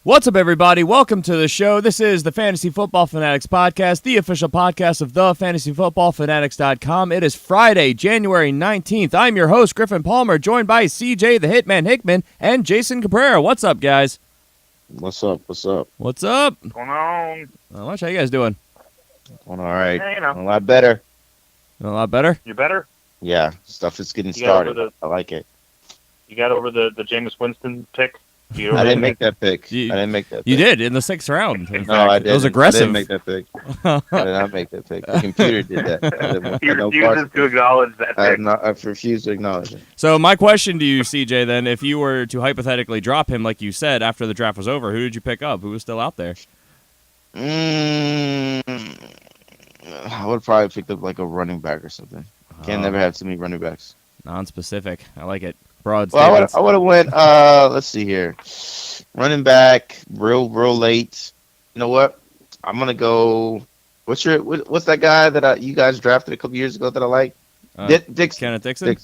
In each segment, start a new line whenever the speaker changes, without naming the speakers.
What's up, everybody? Welcome to the show. This is the Fantasy Football Fanatics podcast, the official podcast of thefantasyfootballfanatics.com. It is Friday, January 19th. I'm your host, Griffin Palmer, joined by CJ the Hitman Hickman and Jason Cabrera. What's up, guys?
What's up?
What's up?
What's going
Not
on?
much. How you guys doing?
Doing all right.
Yeah, you know.
A lot better.
A lot better?
You better?
Yeah, stuff is getting
You got
started. I like it.
You got over the Jameis Winston pick?
I didn't make that pick.
You
pick.
did in the 6th round. In
No,
fact.
I didn't.
It was aggressive.
I didn't make that pick. I did not make that pick. The computer did that.
He refuses to acknowledge that pick.
I refuse to acknowledge it.
So my question to you, CJ, then, if you were to hypothetically drop him, like you said, after the draft was over, who did you pick up? Who was still out there?
I would have probably picked up like a running back or something. Can't never have too many running backs.
Non-specific. I like it. Broad
Well,
statements.
I would have went. Let's see here. Running back, real late. You know what? I'm gonna go. What's that guy that you guys drafted a couple years ago that I like? Dixon.
Kenneth Dixon?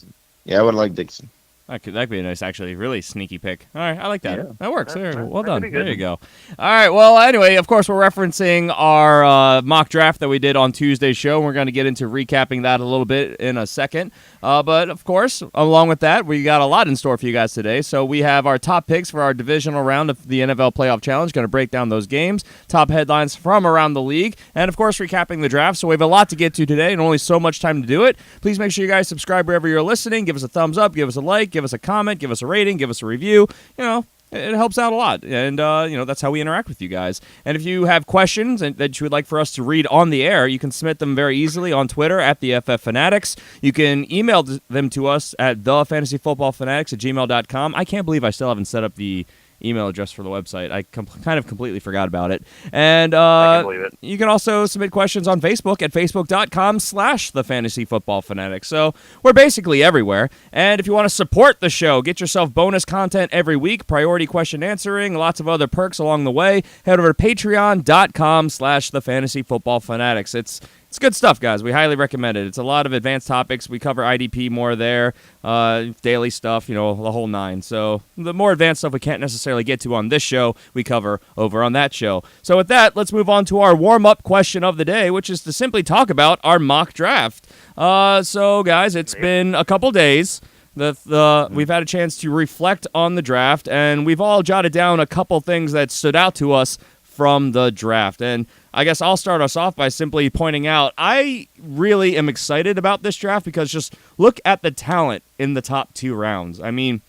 Yeah, I would like Dixon.
That'd be a nice, actually, really sneaky pick. All right, I like that.
Yeah.
That works. There, well
that
done.
could be good.
There you go. All right, well, anyway, of course, we're referencing our mock draft that we did on Tuesday's show. We're going to get into recapping that a little bit in a second. But, of course, along with that, we got a lot in store for you guys today. So we have our top picks for our divisional round of the NFL Playoff Challenge. Going to break down those games, top headlines from around the league, and, of course, recapping the draft. So we have a lot to get to today and only so much time to do it. Please make sure you guys subscribe wherever you're listening. Give us a thumbs up, give us a like, give us a comment, give us a rating, give us a review. You know, it helps out a lot, and that's how we interact with you guys. And if you have questions that you would like for us to read on the air, you can submit them very easily on Twitter at the FF Fanatics. You can email them to us at thefantasyfootballfanatics@gmail.com. I can't believe I still haven't set up the email address for the website. I kind of completely forgot about it. And
I can believe it.
you can also submit questions on Facebook at facebook.com/thefantasyfootballfanatics. So we're basically everywhere. And if you want to support the show, get yourself bonus content every week, priority question answering, lots of other perks along the way, head over to patreon.com/thefantasyfootballfanatics. It's good stuff, guys. We highly recommend it. It's a lot of advanced topics. We cover IDP more there, daily stuff, the whole nine. So the more advanced stuff we can't necessarily get to on this show, we cover over on that show. So with that, let's move on to our warm-up question of the day, which is to simply talk about our mock draft. So, guys, it's been a couple days. We've had a chance to reflect on the draft, and we've all jotted down a couple things that stood out to us from the draft. And I guess I'll start us off by simply pointing out I really am excited about this draft because just look at the talent in the top 2 rounds. I mean,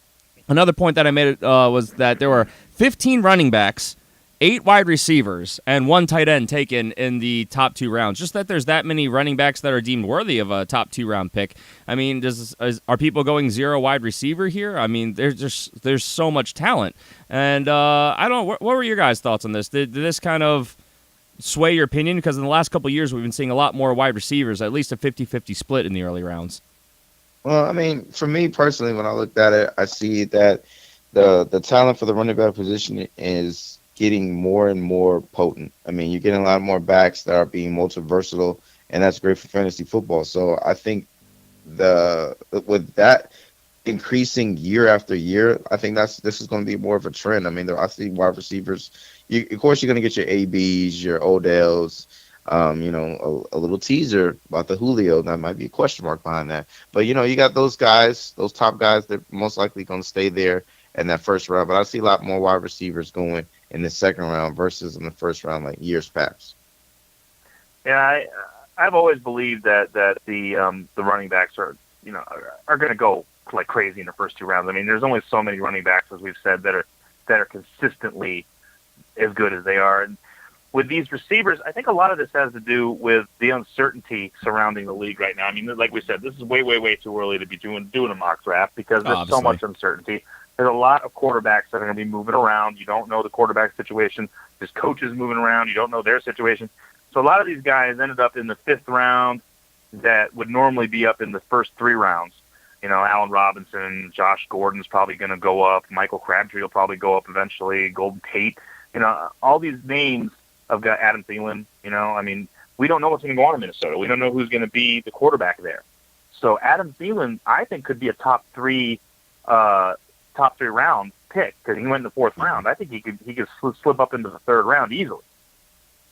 another point that I made was that there were 15 running backs, 8 wide receivers, and 1 tight end taken in the top 2 rounds. Just that there's that many running backs that are deemed worthy of a top 2 round pick. I mean, are people going 0 wide receiver here? I mean, there's so much talent. And I don't know, what were your guys' thoughts on this? Did this kind of sway your opinion? Because in the last couple of years, we've been seeing a lot more wide receivers, at least a 50-50 split in the early rounds.
Well, I mean, for me personally, when I looked at it, I see that the talent for the running back position is getting more and more potent. I mean, you're getting a lot more backs that are being multi-versatile, and that's great for fantasy football. So I think with that increasing year after year, I think this is going to be more of a trend. I mean, I see wide receivers. Of course, you're going to get your ABs, your Odells, a little teaser about the Julio. That might be a question mark behind that. But, you got those guys, those top guys, they're most likely going to stay there in that first round. But I see a lot more wide receivers going in the second round versus in the first round, like years past.
Yeah, I've always believed that the running backs are going to go like crazy in the first 2 rounds. I mean, there's only so many running backs, as we've said, that are consistently as good as they are. And with these receivers, I think a lot of this has to do with the uncertainty surrounding the league right now. I mean, like we said, this is way, way, way too early to be doing a mock draft because there's so much uncertainty. There's a lot of quarterbacks that are going to be moving around. You don't know the quarterback situation. There's coaches moving around. You don't know their situation. So a lot of these guys ended up in the 5th round that would normally be up in the first 3 rounds. Allen Robinson, Josh Gordon's probably going to go up. Michael Crabtree will probably go up eventually. Golden Tate. All these names of Adam Thielen. I mean, we don't know what's going to go on in Minnesota. We don't know who's going to be the quarterback there. So Adam Thielen, I think, could be a top three round pick because he went in the 4th round. I think he could slip up into the 3rd round easily.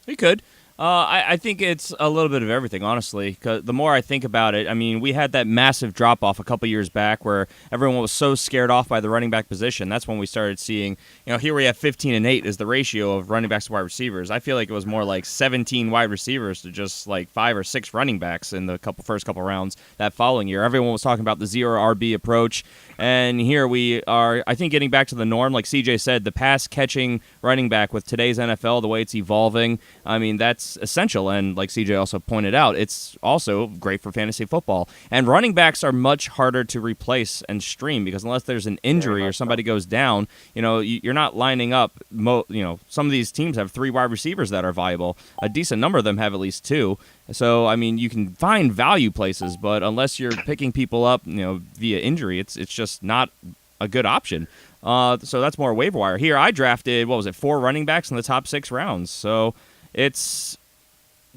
He could. I think it's a little bit of everything, honestly. 'Cause the more I think about it, I mean, we had that massive drop-off a couple years back where everyone was so scared off by the running back position. That's when we started seeing, here we have 15-8 is the ratio of running backs to wide receivers. I feel like it was more like 17 wide receivers to just like 5 or 6 running backs in the first couple rounds that following year. Everyone was talking about the zero RB approach. And here we are, I think, getting back to the norm. Like CJ said, the pass-catching running back with today's NFL, the way it's evolving, I mean, that's essential. And like CJ also pointed out, it's also great for fantasy football. And running backs are much harder to replace and stream because unless there's an injury or somebody goes down, you're not lining up. Some of these teams have 3 wide receivers that are viable. A decent number of them have at least 2. So, I mean, you can find value places, but unless you're picking people up, via injury, it's just not a good option. So that's more waiver wire. Here, I drafted, 4 running backs in the top 6 rounds. So it's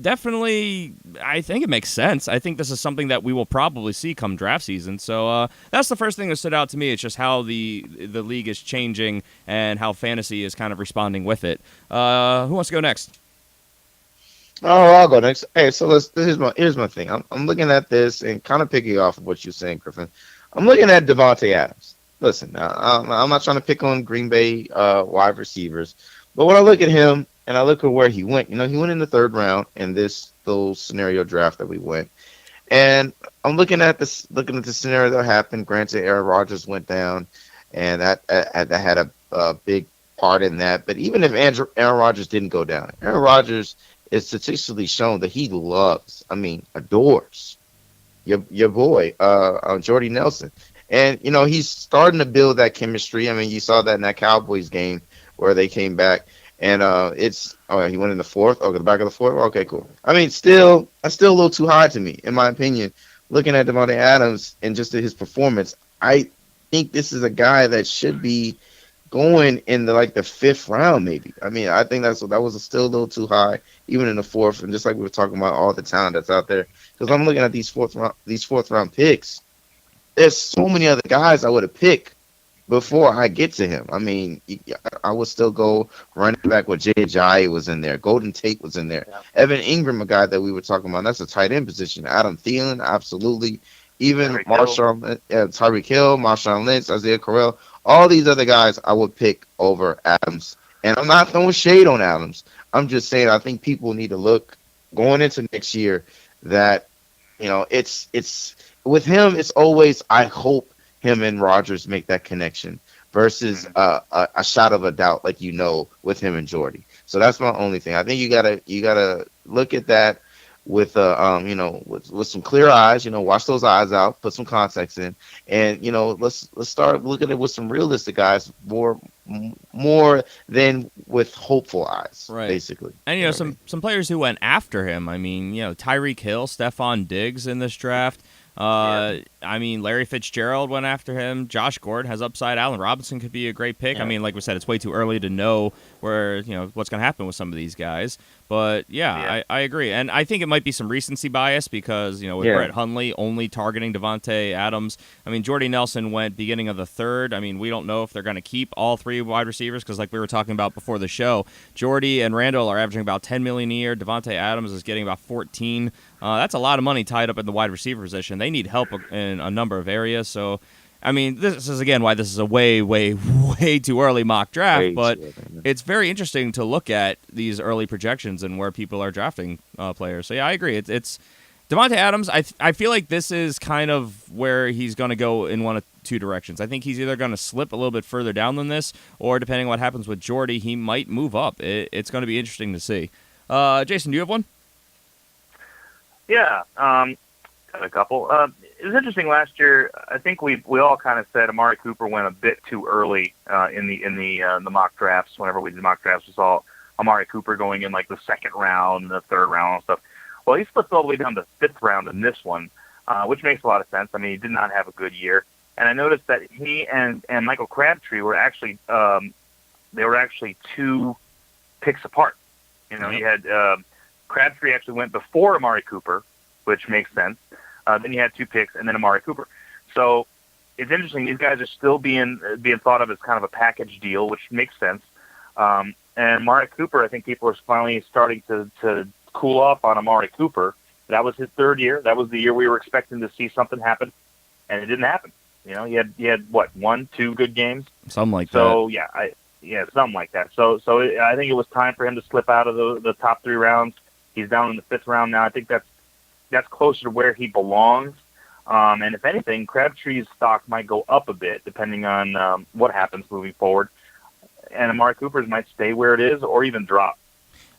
definitely, I think it makes sense. I think this is something that we will probably see come draft season. So that's the first thing that stood out to me. It's just how the league is changing and how fantasy is kind of responding with it. Who wants to go next?
Oh, I'll go next. Hey, so here's my thing. I'm looking at this and kind of picking off of what you're saying, Griffin. I'm looking at Davante Adams. Listen, I'm not trying to pick on Green Bay wide receivers, but when I look at him and I look at where he went, he went in the 3rd round in this little scenario draft that we went, and I'm looking at the scenario that happened. Granted, Aaron Rodgers went down, and that had a big part in that. But even if Aaron Rodgers didn't go down, Aaron Rodgers is statistically shown that he adores your boy, Jordy Nelson. And, he's starting to build that chemistry. I mean, you saw that in that Cowboys game where they came back. And he went in the 4th. Oh, the back of the 4th? Okay, cool. I mean, that's still a little too high to me, in my opinion. Looking at Davante Adams and just at his performance, I think this is a guy that should be going in the 5th round, maybe. I mean, I think that was still a little too high, even in the 4th. And just like we were talking about all the talent that's out there, because I'm looking at these 4th round picks. There's so many other guys I would have picked before I get to him. I mean, I would still go running back with Jay Ajayi was in there, Golden Tate was in there, Evan Ingram, a guy that we were talking about. That's a tight end position. Adam Thielen, absolutely. Even Tyreek Hill, Marshawn Lynch, Isaiah Correll. All these other guys I would pick over Adams. And I'm not throwing shade on Adams. I'm just saying I think people need to look going into next year that, it's with him, it's always I hope him and Rodgers make that connection versus a shot of a doubt with him and Jordy. So that's my only thing. I think you gotta look at that with with some clear eyes, wash those eyes out, put some context in, and let's start looking at it with some realistic eyes, more than with hopeful eyes,
right?
Basically.
And some players who went after him. I mean, Tyreek Hill, Stephon Diggs in this draft. I mean, Larry Fitzgerald went after him. Josh Gordon has upside. Allen Robinson could be a great pick. Yeah. I mean, like we said, it's way too early to know where what's going to happen with some of these guys. But I agree, and I think it might be some recency bias because with Brett Hundley only targeting Davante Adams. I mean, Jordy Nelson went beginning of the 3rd. I mean, we don't know if they're going to keep all 3 wide receivers because, like we were talking about before the show, Jordy and Randall are averaging about $10 million a year. Davante Adams is getting about 14. That's a lot of money tied up in the wide receiver position. They need help in a number of areas. So, I mean, this is, again, why this is a way, way, way too early mock draft. But it's very interesting to look at these early projections and where people are drafting players. So, yeah, I agree. It's Davante Adams. I feel like this is kind of where he's going to go in one of 2 directions. I think he's either going to slip a little bit further down than this, or depending on what happens with Jordy, he might move up. It's going to be interesting to see. Jason, do you have one?
Yeah, got a couple. It was interesting last year. I think we all kind of said Amari Cooper went a bit too early in the mock drafts. Whenever we did mock drafts, we saw Amari Cooper going in the 2nd round, the 3rd round, and stuff. Well, he slipped all the way down to the 5th round in this one, which makes a lot of sense. I mean, he did not have a good year, and I noticed that he and Michael Crabtree were actually 2 picks apart. You had Crabtree actually went before Amari Cooper, which makes sense. Then you had 2 picks, and then Amari Cooper. So it's interesting. These guys are still being thought of as kind of a package deal, which makes sense. And Amari Cooper, I think people are finally starting to cool off on Amari Cooper. That was his third year. That was the year we were expecting to see something happen, and it didn't happen. You know, he had what, 1-2 good games,
Something like that.
so something like that. So I think it was time for him to slip out of the top 3 rounds. He's down in the 5th round now. I think that's closer to where he belongs. And if anything, Crabtree's stock might go up a bit depending on what happens moving forward. And Amari Cooper's might stay where it is or even drop.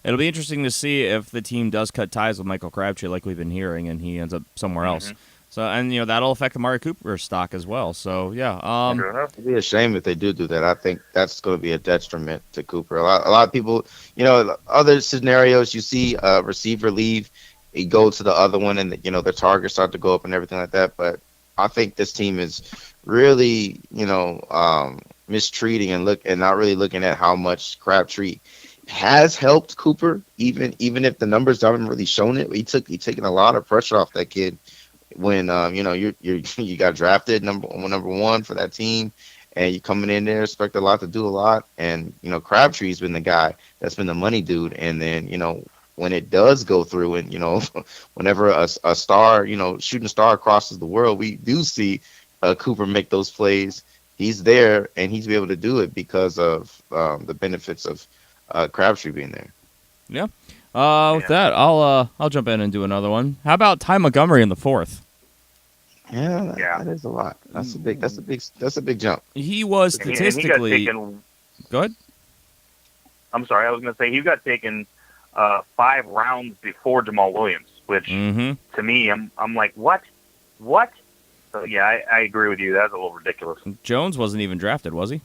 It'll be interesting to see if the team does cut ties with Michael Crabtree, like we've been hearing, and he ends up somewhere else. So, and that'll affect Amari Cooper's stock as well. So, yeah.
It'd be a shame if they do that. I think that's going to be a detriment to Cooper. A lot of people, other scenarios, you see a receiver leave, he goes to the other one, and their targets start to go up and everything like that. But I think this team is really, mistreating and not really looking at how much Crabtree has helped Cooper, even if the numbers haven't really shown it. He taken a lot of pressure off that kid when you got drafted number one for that team, and you coming in there expect a lot to do a lot, and Crabtree's been the guy that's been the money dude, and then when it does go through, and whenever a star shooting star crosses the world, we do see Cooper make those plays. He's there, and he's be able to do it because of the benefits of Crabtree being there.
Yeah. With that, I'll jump in and do another one. How about Ty Montgomery in the 4th?
Yeah, that is a lot. That's a big jump.
He was statistically.
And he got taken.
Go ahead.
I'm sorry, I was going to say he got taken 5 rounds before Jamal Williams, which to me, I'm like, what? So yeah, I agree with you. That's a little ridiculous.
Jones wasn't even drafted, was he?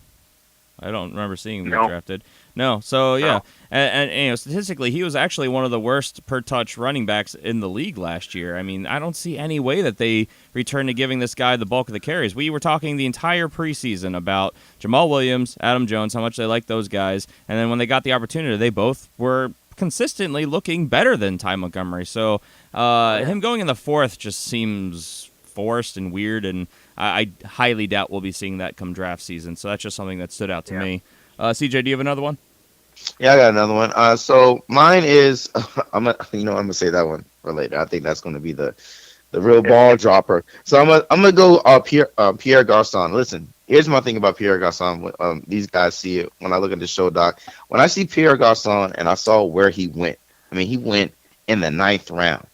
I don't remember seeing him drafted. No. So yeah, and statistically, he was actually one of the worst per touch running backs in the league last year. I mean, I don't see any way that they return to giving this guy the bulk of the carries. We were talking the entire preseason about Jamal Williams, Adam Jones, how much they like those guys, and then when they got the opportunity, they both were consistently looking better than Ty Montgomery. So him going in the 4th just seems forced and weird, and I highly doubt we'll be seeing that come draft season. So that's just something that stood out to me. CJ, do you have another one?
Yeah, I got another one. So mine is I'm gonna say that one for later. I think that's gonna be the real ball dropper. So I'm gonna go Pierre Garçon. Listen, here's my thing about Pierre Garçon. These guys see it when I look at the show doc. When I see Pierre Garçon and I saw where he went, he went in the 9th round.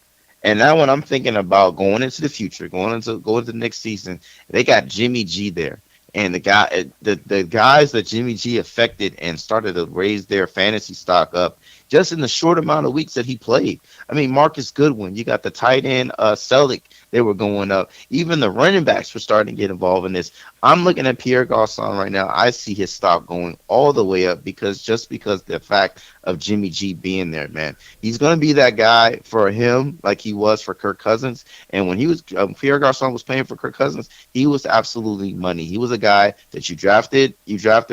And now when I'm thinking about going into the future, going into the next season, they got Jimmy G there. And the guys that Jimmy G affected and started to raise their fantasy stock up just in the short amount of weeks that he played. Marcus Goodwin, you got the tight end Selleck, they were going up. Even the running backs were starting to get involved in this. I'm looking at Pierre Garçon right now. I see his stock going all the way up because the fact of Jimmy G being there, man. He's going to be that guy for him like he was for Kirk Cousins. And when he was Pierre Garçon was playing for Kirk Cousins, he was absolutely money. He was a guy that you drafted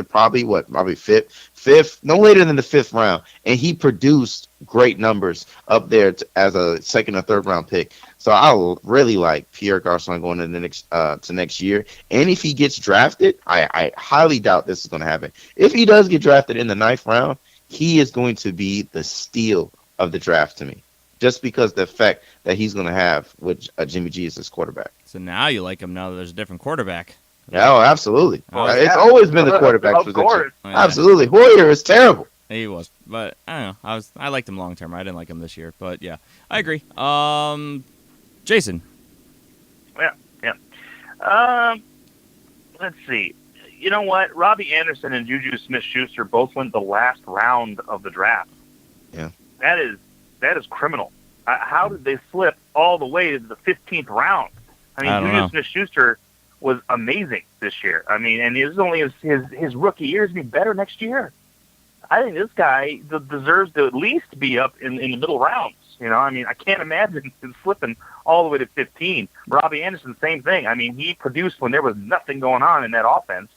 probably fifth, no later than the 5th round, and he produced great numbers up there as a 2nd or 3rd round pick. So I really like Pierre Garçon going into next year. And if he gets drafted, I highly doubt this is going to happen. If he does get drafted in the 9th round, he is going to be the steal of the draft to me, just because the effect that he's going to have with Jimmy G as his quarterback.
So now you like him now that there's a different quarterback.
Yeah, oh, absolutely. It's always been the quarterback position.
Course.
Oh, yeah.
Absolutely. Hoyer is terrible.
He was, but I don't know. I liked him long term. I didn't like him this year, but yeah, I agree. Jason.
Yeah. Let's see. You know what? Robbie Anderson and Juju Smith-Schuster both went the last round of the draft.
Yeah.
That is criminal. How did they slip all the way to the 15th round? Juju Smith-Schuster was amazing this year. And it was only his rookie year. He's going to be better next year. I think this guy deserves to at least be up in the middle rounds. I can't imagine him slipping all the way to 15. Robbie Anderson, same thing. He produced when there was nothing going on in that offense.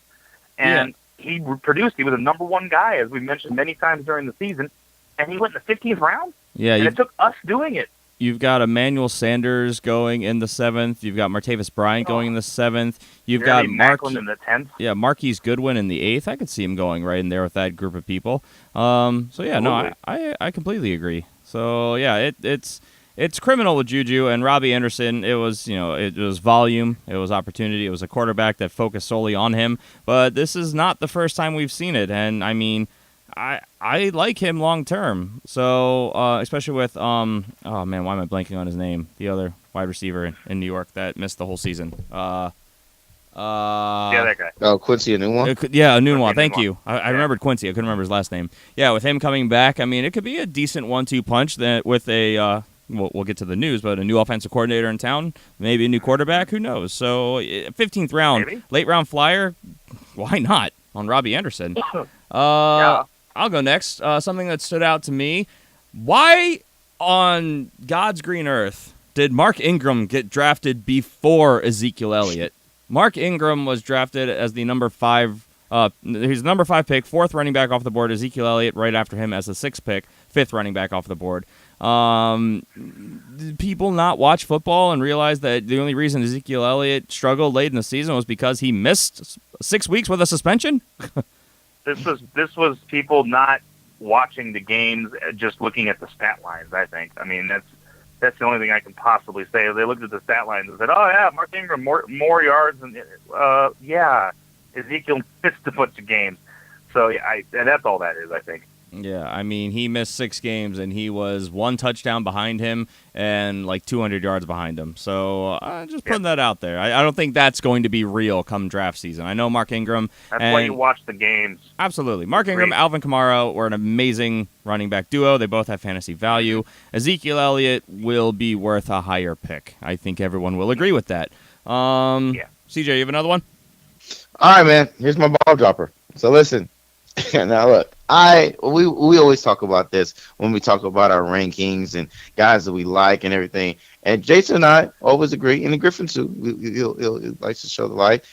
And he produced. He was a number 1 guy, as we mentioned many times during the season. And he went in the 15th round?
Yeah.
And it took us doing it.
You've got Emmanuel Sanders going in the 7th. You've got Martavis Bryant going in the 7th. You've got
Macklin in the 10th.
Yeah, Marquise Goodwin in the 8th. I could see him going right in there with that group of people. So yeah, no, I completely agree. So yeah, it's criminal with Juju and Robbie Anderson. It was it was volume, it was opportunity, it was a quarterback that focused solely on him. But this is not the first time we've seen it, and I mean, I like him long term. So especially with oh man, why am I blanking on his name? The other wide receiver in New York that missed the whole season.
Yeah, that guy.
Oh, Quincy Enunwa?
Yeah, Enunwa. Thank you. I remembered Quincy. I couldn't remember his last name. Yeah, with him coming back, I mean, it could be a decent 1-2 punch that with a we'll get to the news, but a new offensive coordinator in town, maybe a new quarterback, who knows? So 15th round,
maybe.
Late round flyer, why not on Robbie Anderson?
Yeah.
I'll go next. Something that stood out to me. Why on God's green earth did Mark Ingram get drafted before Ezekiel Elliott? Mark Ingram was drafted as the number 5. He's the number 5 pick, 4th running back off the board. Ezekiel Elliott right after him as the 6th pick, 5th running back off the board. Did people not watch football and realize that the only reason Ezekiel Elliott struggled late in the season was because he missed 6 weeks with a suspension?
This was people not watching the games, just looking at the stat lines. I think. I mean, that's the only thing I can possibly say. They looked at the stat lines and said, "Oh yeah, Mark Ingram more yards and yeah, Ezekiel missed a bunch of games." So yeah, and that's all that is. I think.
Yeah, I mean, he missed 6 games, and he was 1 touchdown behind him and like 200 yards behind him. So just putting that out there. I don't think that's going to be real come draft season. I know Mark Ingram.
That's why you watch the games.
Absolutely. Mark Ingram, Alvin Kamara were an amazing running back duo. They both have fantasy value. Ezekiel Elliott will be worth a higher pick. I think everyone will agree with that. CJ, you have another one?
All right, man. Here's my ball dropper. So listen. Now look, we always talk about this when we talk about our rankings and guys that we like and everything. And Jason and I always agree, and Griffin too. He likes to show the light.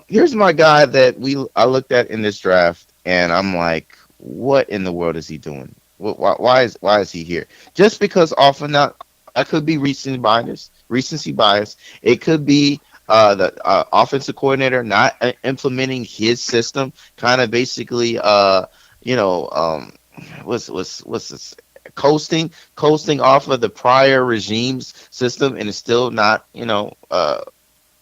Here's my guy that I looked at in this draft, and I'm like, what in the world is he doing? Why is he here? Just because often not, I could be recency bias. It could be the offensive coordinator not implementing his system, kind of basically, what's this? Coasting off of the prior regime's system, and it's still not,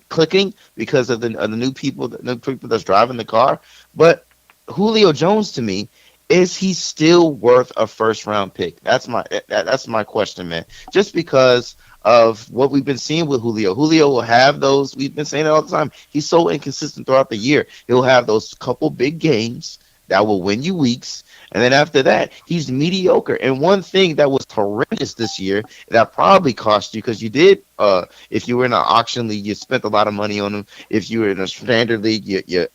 clicking because of the new people that's driving the car. But Julio Jones, to me, is he still worth a first round pick? That's my question, man. Just because of what we've been seeing with Julio. Julio will have those, we've been saying it all the time, he's so inconsistent throughout the year. He'll have those couple big games that will win you weeks, and then after that, he's mediocre. And one thing that was horrendous this year that probably cost you, because you did, if you were in an auction league, you spent a lot of money on him. If you were in a standard league, you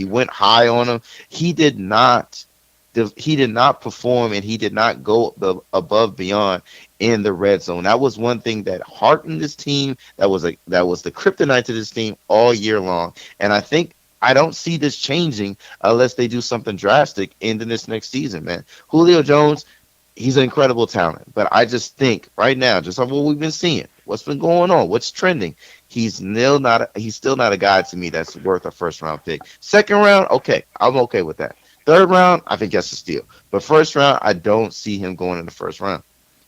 went high on him. He did not perform, and he did not go above beyond in the red zone. That was one thing that heartened this team. That was the kryptonite to this team all year long. And I don't see this changing unless they do something drastic into this next season, man. Julio Jones, he's an incredible talent, but I just think right now, just on what we've been seeing, what's been going on, what's trending, he's still not a guy to me that's worth a first round pick. Second round, okay, I'm okay with that. Third round, I think that's a steal. But first round, I don't see him going in the first round.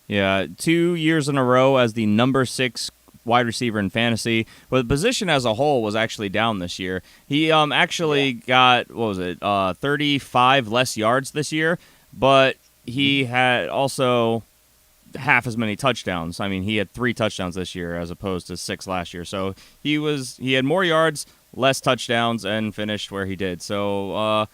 Yeah, 2 years in a row as the number 6 wide receiver in fantasy. But the position as a whole was actually down this year. He actually got, 35 less yards this year, but he had also half as many touchdowns. I mean, he had 3 touchdowns this year as opposed to 6 last year. So he had more yards, less touchdowns, and finished where he did. So,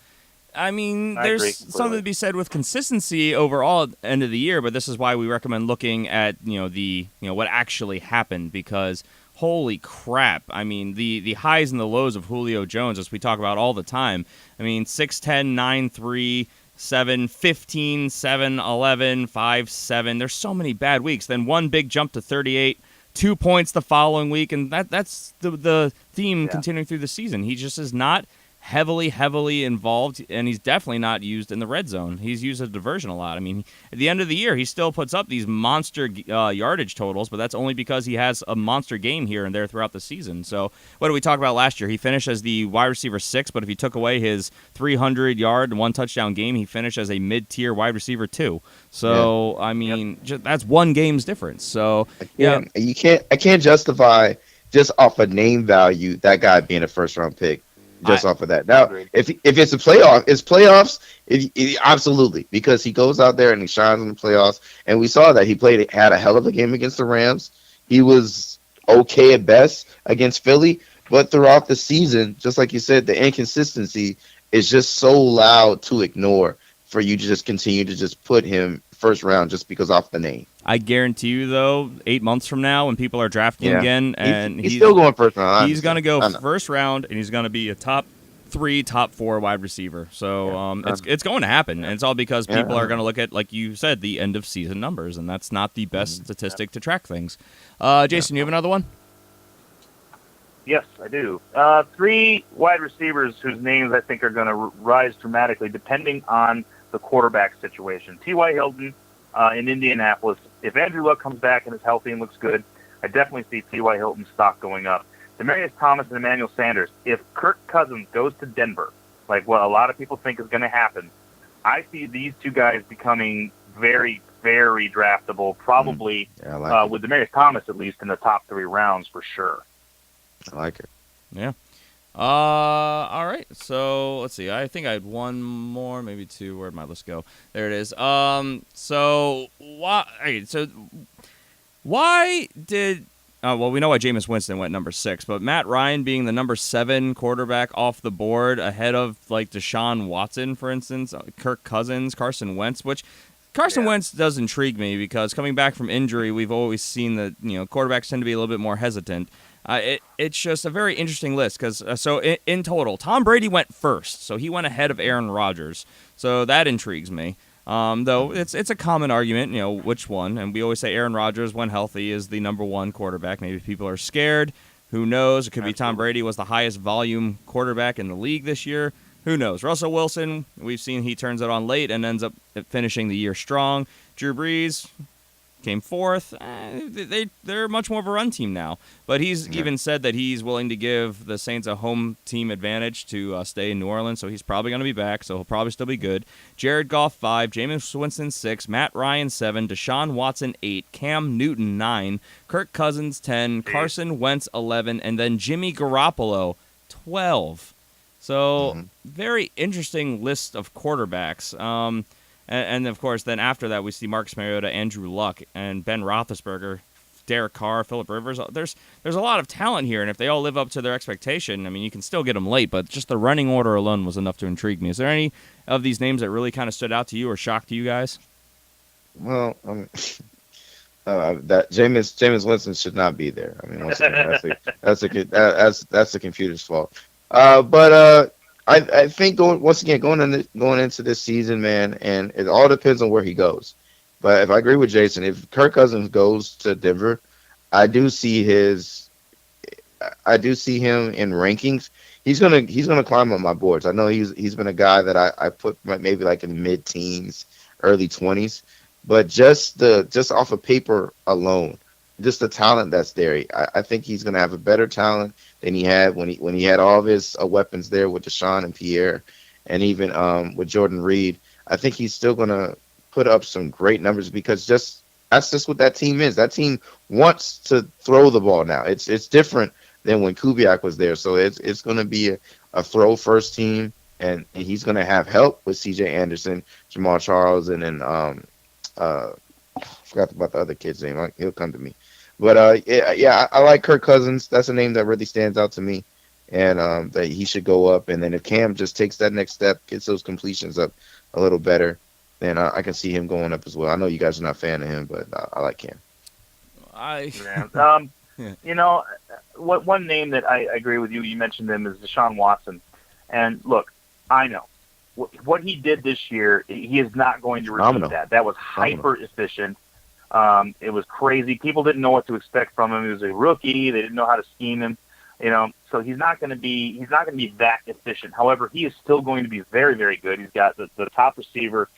I mean, there's something to be said with consistency overall at the end of the year, but this is why we recommend looking at what actually happened, because holy crap, I mean, the highs and the lows of Julio Jones, as we talk about all the time. I mean, 6'10", 9'3", 7, 15, 7, 11, 5, 7. There's so many bad weeks. Then one big jump to 38, 2 points the following week, and that's the theme continuing through the season. He just is not heavily involved, and he's definitely not used in the red zone. He's used as a diversion a lot. I mean, at the end of the year, he still puts up these monster yardage totals, but that's only because he has a monster game here and there throughout the season. So what did we talk about last year? He finished as the wide receiver 6, but if you took away his 300-yard and 1-touchdown game, he finished as a mid-tier wide receiver 2. So, I mean, that's one game's difference. So,
I can't justify just off of name value that guy being a first-round pick. Just off of that. Now, if it's a playoff, it's playoffs. Absolutely, because he goes out there and he shines in the playoffs, and we saw that he had a hell of a game against the Rams. He was okay at best against Philly, but throughout the season, just like you said, the inconsistency is just so loud to ignore for you to just continue to just put him first round just because off the name.
I guarantee you, though, 8 months from now, when people are drafting again, and
he's still going first round.
He's going to go first round, and he's going to be a top 3, top 4 wide receiver. So it's going to happen, and it's all because people are going to look at, like you said, the end of season numbers, and that's not the best statistic to track things. Jason, you have another one?
Yes, I do. 3 wide receivers whose names I think are going to rise dramatically depending on the quarterback situation. T.Y. Hilton in Indianapolis. If Andrew Luck comes back and is healthy and looks good, I definitely see T.Y. Hilton's stock going up. Demaryius Thomas and Emmanuel Sanders. If Kirk Cousins goes to Denver, like what a lot of people think is going to happen, I see these 2 guys becoming very, very draftable, probably with Demaryius Thomas at least in the top 3 rounds for sure.
I like it.
Yeah. All right. So let's see. I think I had one more, maybe 2. Where'd my list go? There it is. So why did? Well, we know why Jameis Winston went number 6, but Matt Ryan being the number 7 quarterback off the board ahead of like Deshaun Watson, for instance, Kirk Cousins, Carson Wentz, which Carson Wentz does intrigue me because coming back from injury, we've always seen that quarterbacks tend to be a little bit more hesitant. It's just a very interesting list because in total, Tom Brady went first, so he went ahead of Aaron Rodgers. So that intrigues me. Though it's a common argument, which one, and we always say Aaron Rodgers, when healthy, is the number 1 quarterback. Maybe people are scared. Who knows? It could be Tom Brady was the highest volume quarterback in the league this year. Who knows? Russell Wilson, we've seen he turns it on late and ends up finishing the year strong. Drew Brees came 4th. They're much more of a run team now. But he's even said that he's willing to give the Saints a home team advantage to stay in New Orleans, so he's probably going to be back, so he'll probably still be good. Jared Goff 5, Jameis Winston 6, Matt Ryan 7, Deshaun Watson 8, Cam Newton 9, Kirk Cousins 10, Carson Wentz 11, and then Jimmy Garoppolo 12. So very interesting list of quarterbacks. And of course, then after that, we see Marcus Mariota, Andrew Luck, and Ben Roethlisberger, Derek Carr, Phillip Rivers. There's a lot of talent here, and if they all live up to their expectation, I mean, you can still get them late, but just the running order alone was enough to intrigue me. Is there any of these names that really kind of stood out to you or shocked you guys?
Well, that Jameis Winston should not be there. I mean, that's the computer's fault. But I think going into this season, man, and it all depends on where he goes. But if I agree with Jason, if Kirk Cousins goes to Denver, I do see him in rankings. He's gonna climb on my boards. I know he's been a guy that I put maybe like in mid-teens, early 20s, but just off of paper alone, just the talent that's there, I think he's gonna have a better talent than he had when he had all of his weapons there with Deshaun and Pierre, and even with Jordan Reed. I think he's still gonna put up some great numbers because that's just what that team is. That team wants to throw the ball now. It's different than when Kubiak was there. So it's going to be a throw first team, and he's going to have help with CJ Anderson, Jamal Charles, and then I forgot about the other kid's name. He'll come to me. But I like Kirk Cousins. That's a name that really stands out to me, and that he should go up. And then if Cam just takes that next step, gets those completions up a little better, then I can see him going up as well. I know you guys are not a fan of him, but I like Cam.
One name that I agree with you. You mentioned him is Deshaun Watson, and look, I know what he did this year. He is not going to repeat that. That was hyper efficient. It was crazy. People didn't know what to expect from him. He was a rookie. They didn't know how to scheme him. So he's not going to be that efficient. However, he is still going to be very, very good. He's got the top receiver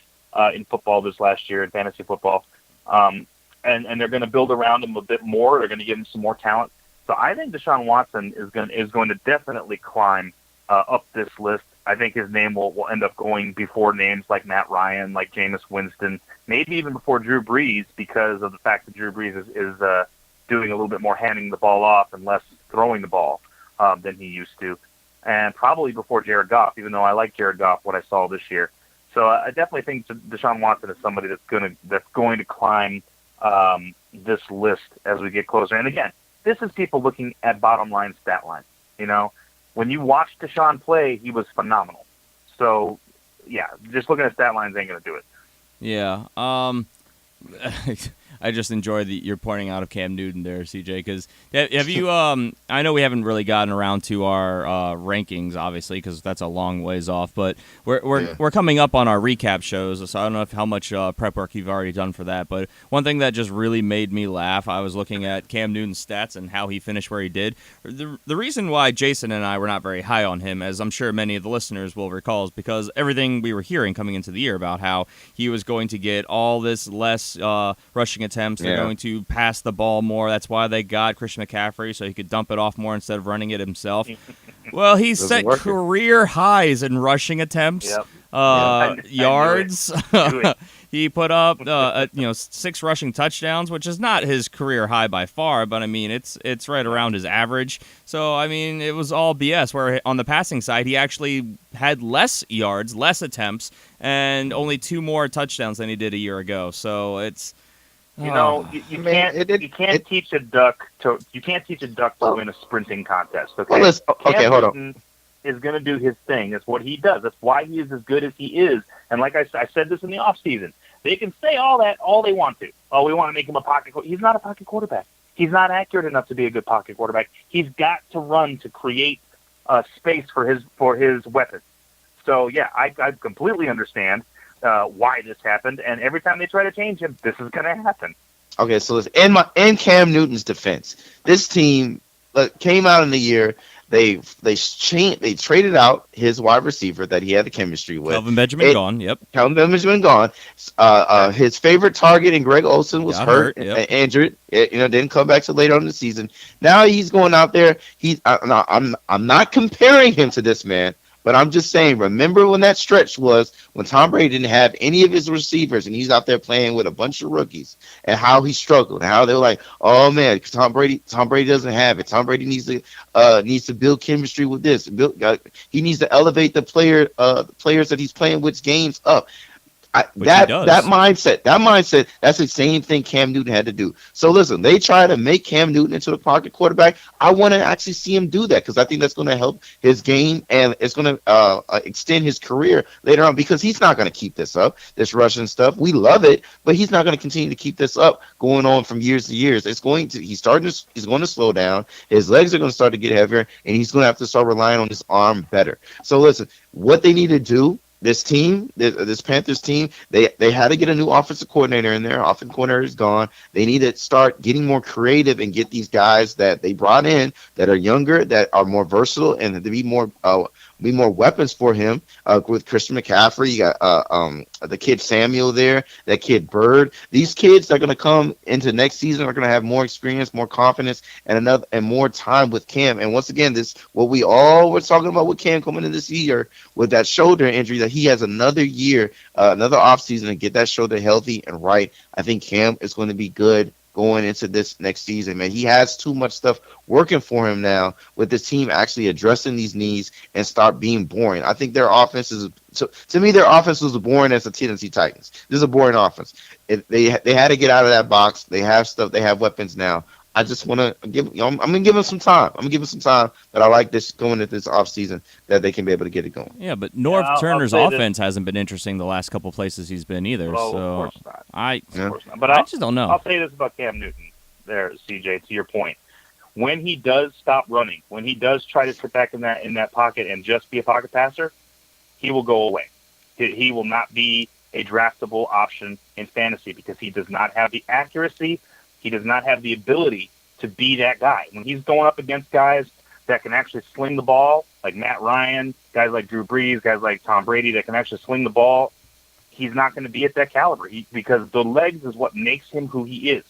in football this last year in fantasy football, and they're going to build around him a bit more. They're going to give him some more talent. So I think Deshaun Watson is going to definitely climb up this list. I think his name will end up going before names like Matt Ryan, like Jameis Winston, maybe even before Drew Brees, because of the fact that Drew Brees is doing a little bit more handing the ball off and less throwing the ball than he used to, and probably before Jared Goff, even though I like Jared Goff, what I saw this year. So I definitely think Deshaun Watson is somebody that's going to climb this list as we get closer. And again, this is people looking at bottom line stat line. When you watch Deshaun play, he was phenomenal. So yeah, just looking at stat lines ain't going to do it.
Yeah. I just enjoy your pointing out of Cam Newton there, CJ, because have you I know we haven't really gotten around to our rankings, obviously, because that's a long ways off, but we're coming up on our recap shows, so I don't know how much prep work you've already done for that, but one thing that just really made me laugh, I was looking at Cam Newton's stats and how he finished where he did. The reason why Jason and I were not very high on him, as I'm sure many of the listeners will recall, is because everything we were hearing coming into the year about how he was going to get all this less rushing attempts. They're going to pass the ball more. That's why they got Christian McCaffrey, so he could dump it off more instead of running it himself. Well, he set career highs in rushing attempts, yards. He put up 6 rushing touchdowns, which is not his career high by far, but I mean it's right around his average. So I mean it was all BS. Where on the passing side, he actually had less yards, less attempts, and only 2 more touchdowns than he did a year ago. So it's
you can't teach a duck to win a sprinting contest. Okay,
well,
Cam
hold
Newton is going to do his thing. That's what he does. That's why he is as good as he is. And like I said this in the off season, they can say all they want to. Oh, we want to make him a pocket. He's not a pocket quarterback. He's not accurate enough to be a good pocket quarterback. He's got to run to create space for his weapons. So yeah, I completely understand why this happened, and every time they try to change him, this is going to happen.
Okay, so listen, in Cam Newton's defense, this team came out in the year. They traded out his wide receiver that he had the chemistry with.
Kelvin Benjamin gone. Yep.
Kelvin Benjamin gone. His favorite target in Greg Olsen was hurt, injured. Didn't come back till later on in the season. Now he's going out there. I'm not comparing him to this man. But I'm just saying, remember when that stretch was when Tom Brady didn't have any of his receivers and he's out there playing with a bunch of rookies, and how he struggled and how they were like, oh man, Tom Brady doesn't have it. Tom Brady needs to build chemistry with this. He needs to elevate the players that he's playing with games up. That mindset, that's the same thing Cam Newton had to do. So listen, they try to make Cam Newton into the pocket quarterback. I want to actually see him do that because I think that's going to help his game and it's going to extend his career later on, because he's not going to keep this up, this rushing stuff. We love it, but he's not going to continue to keep this up going on from years to years. He's going to slow down. His legs are going to start to get heavier, and he's going to have to start relying on his arm better. So listen, what they need to do, this Panthers team, they had to get a new offensive coordinator in there. Offensive coordinator is gone. They need to start getting more creative and get these guys that they brought in that are younger, that are more versatile, and to be more weapons for him. With Christian McCaffrey, you got the kid Samuel there, that kid Bird. These kids that are going to come into next season are going to have more experience, more confidence, and more time with Cam. And once again, this what we all were talking about with Cam coming into this year with that shoulder injury, that he has another year, another offseason to get that shoulder healthy and right. I think Cam is going to be good going into this next season, man. He has too much stuff working for him now with this team actually addressing these needs and start being boring. I think their offense is, to me, their offense was as boring as the Tennessee Titans. This is a boring offense. They had to get out of that box. They have stuff. They have weapons now. I just want to give. I'm going to give them some time. But I like this going into this offseason that they can be able to get it going.
Yeah, but Norv Turner's offense hasn't been interesting the last couple places he's been either.
Well,
so
of course not.
I just don't know.
I'll say this about Cam Newton there, CJ, to your point. When he does stop running, when he does try to sit back in that pocket and just be a pocket passer, he will go away. He will not be a draftable option in fantasy because he does not have the accuracy. He does not have the ability to be that guy. When he's going up against guys that can actually sling the ball, like Matt Ryan, guys like Drew Brees, guys like Tom Brady that can actually sling the ball, he's not going to be at that caliber because the legs is what makes him who he is.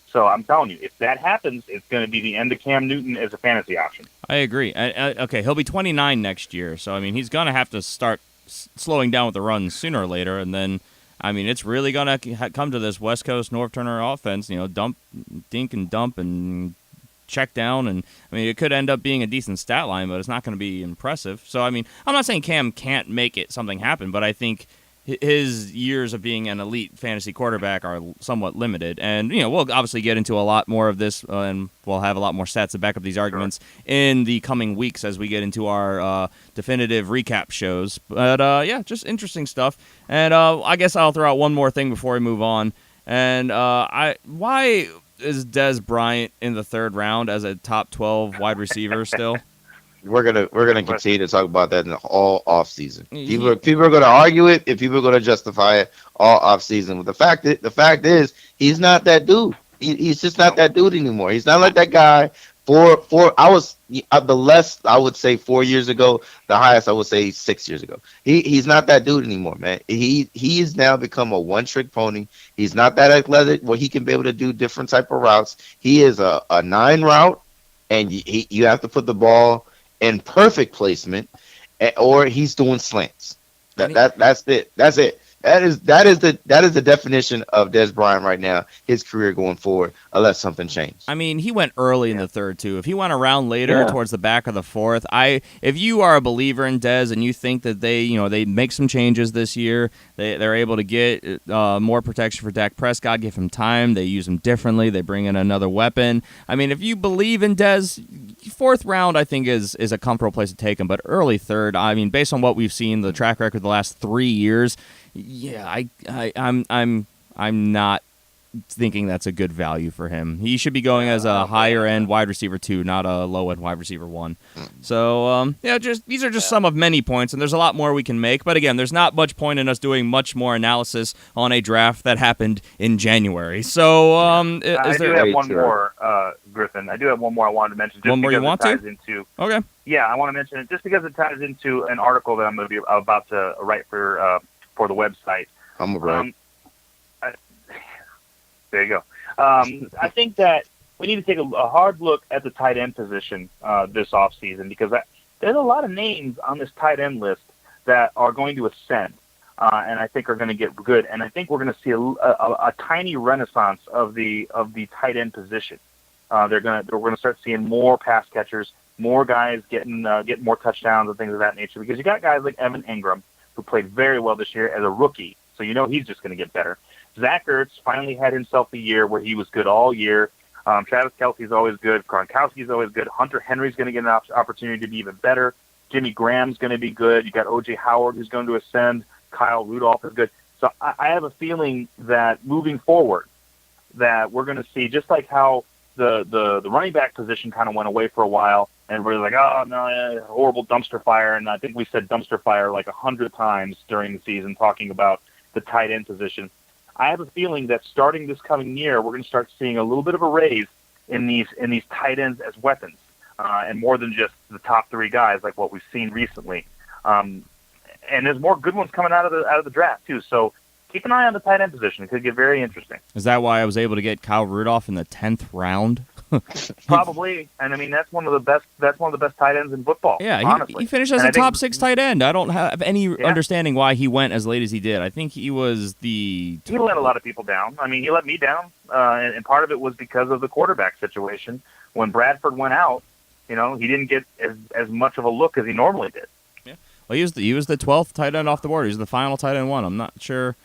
So I'm telling you, if that happens, it's going to be the end of Cam Newton as a fantasy option.
I agree. Okay, he'll be 29 next year, so I mean he's going to have to start slowing down with the runs sooner or later, and then I mean it's really going to come to this West Coast North Turner offense. Dump, dink, and dump, and check down, and I mean it could end up being a decent stat line, but it's not going to be impressive. So I mean I'm not saying Cam can't make something happen, but I think his years of being an elite fantasy quarterback are somewhat limited. And, we'll obviously get into a lot more of this, and we'll have a lot more stats to back up these arguments in the coming weeks as we get into our definitive recap shows. But, just interesting stuff. And I guess I'll throw out one more thing before we move on. And why is Dez Bryant in the third round as a top 12 wide receiver still?
We're gonna continue to talk about that in all off season. People are gonna argue it, and people are gonna justify it all off season. But the fact is, he's not that dude. He's just not that dude anymore. He's not like that guy. The less I would say 4 years ago, the highest I would say 6 years ago. He's not that dude anymore, man. He has now become a one trick pony. He's not that athletic where he can be able to do different type of routes. He is a 9 route, and you have to put the ball in perfect placement, or he's doing slants. That's it. That's it. That is the definition of Dez Bryant right now. His career going forward, unless something changed.
I mean, he went early in the third too. If he went around later towards the back of the fourth, if you are a believer in Dez and you think that they make some changes this year, they're able to get more protection for Dak Prescott, give him time, they use him differently, they bring in another weapon. I mean, if you believe in Dez, fourth round I think is a comfortable place to take him, but early third, I mean, based on what we've seen, the track record the last 3 years. Yeah, I'm not thinking that's a good value for him. He should be going as a higher end wide receiver 2, not a low end wide receiver 1. So these are just some of many points, and there's a lot more we can make. But again, there's not much point in us doing much more analysis on a draft that happened in January. So
I do have one more, Griffin. I do have one more I wanted to mention. Just
one more you want to?
Okay. Yeah, I want to mention it just because it ties into an article that I'm going to be about to write for the website.
I'm right.
There you go. I think that we need to take a hard look at the tight end position this offseason because there's a lot of names on this tight end list that are going to ascend and I think are going to get good. And I think we're going to see a tiny renaissance of the tight end position. We're going to start seeing more pass catchers, more guys getting more touchdowns and things of that nature because you got guys like Evan Ingram who played very well this year as a rookie. So he's just going to get better. Zach Ertz finally had himself a year where he was good all year. Travis Kelce's always good. Gronkowski's always good. Hunter Henry's going to get an opportunity to be even better. Jimmy Graham's going to be good. You got O.J. Howard who's going to ascend. Kyle Rudolph is good. So I have a feeling that moving forward that we're going to see just like how the running back position kind of went away for a while and we're like, oh, no, horrible dumpster fire. And I think we said dumpster fire like 100 times during the season talking about the tight end position. I have a feeling that starting this coming year, we're going to start seeing a little bit of a raise in these tight ends as weapons, and more than just the top 3 guys like what we've seen recently. And there's more good ones coming out of the draft too. So keep an eye on the tight end position; it could get very interesting.
Is that why I was able to get Kyle Rudolph in the 10th round?
Probably, and I mean that's one of the best tight ends in football.
Yeah,
honestly.
he finished as a top 6 tight end. I don't have any understanding why he went as late as he did. I think he was he
let a lot of people down. I mean, he let me down, and part of it was because of the quarterback situation. When Bradford went out, he didn't get as much of a look as he normally did.
Yeah, well, he was the 12th tight end off the board. He was the final tight end 1. I'm not sure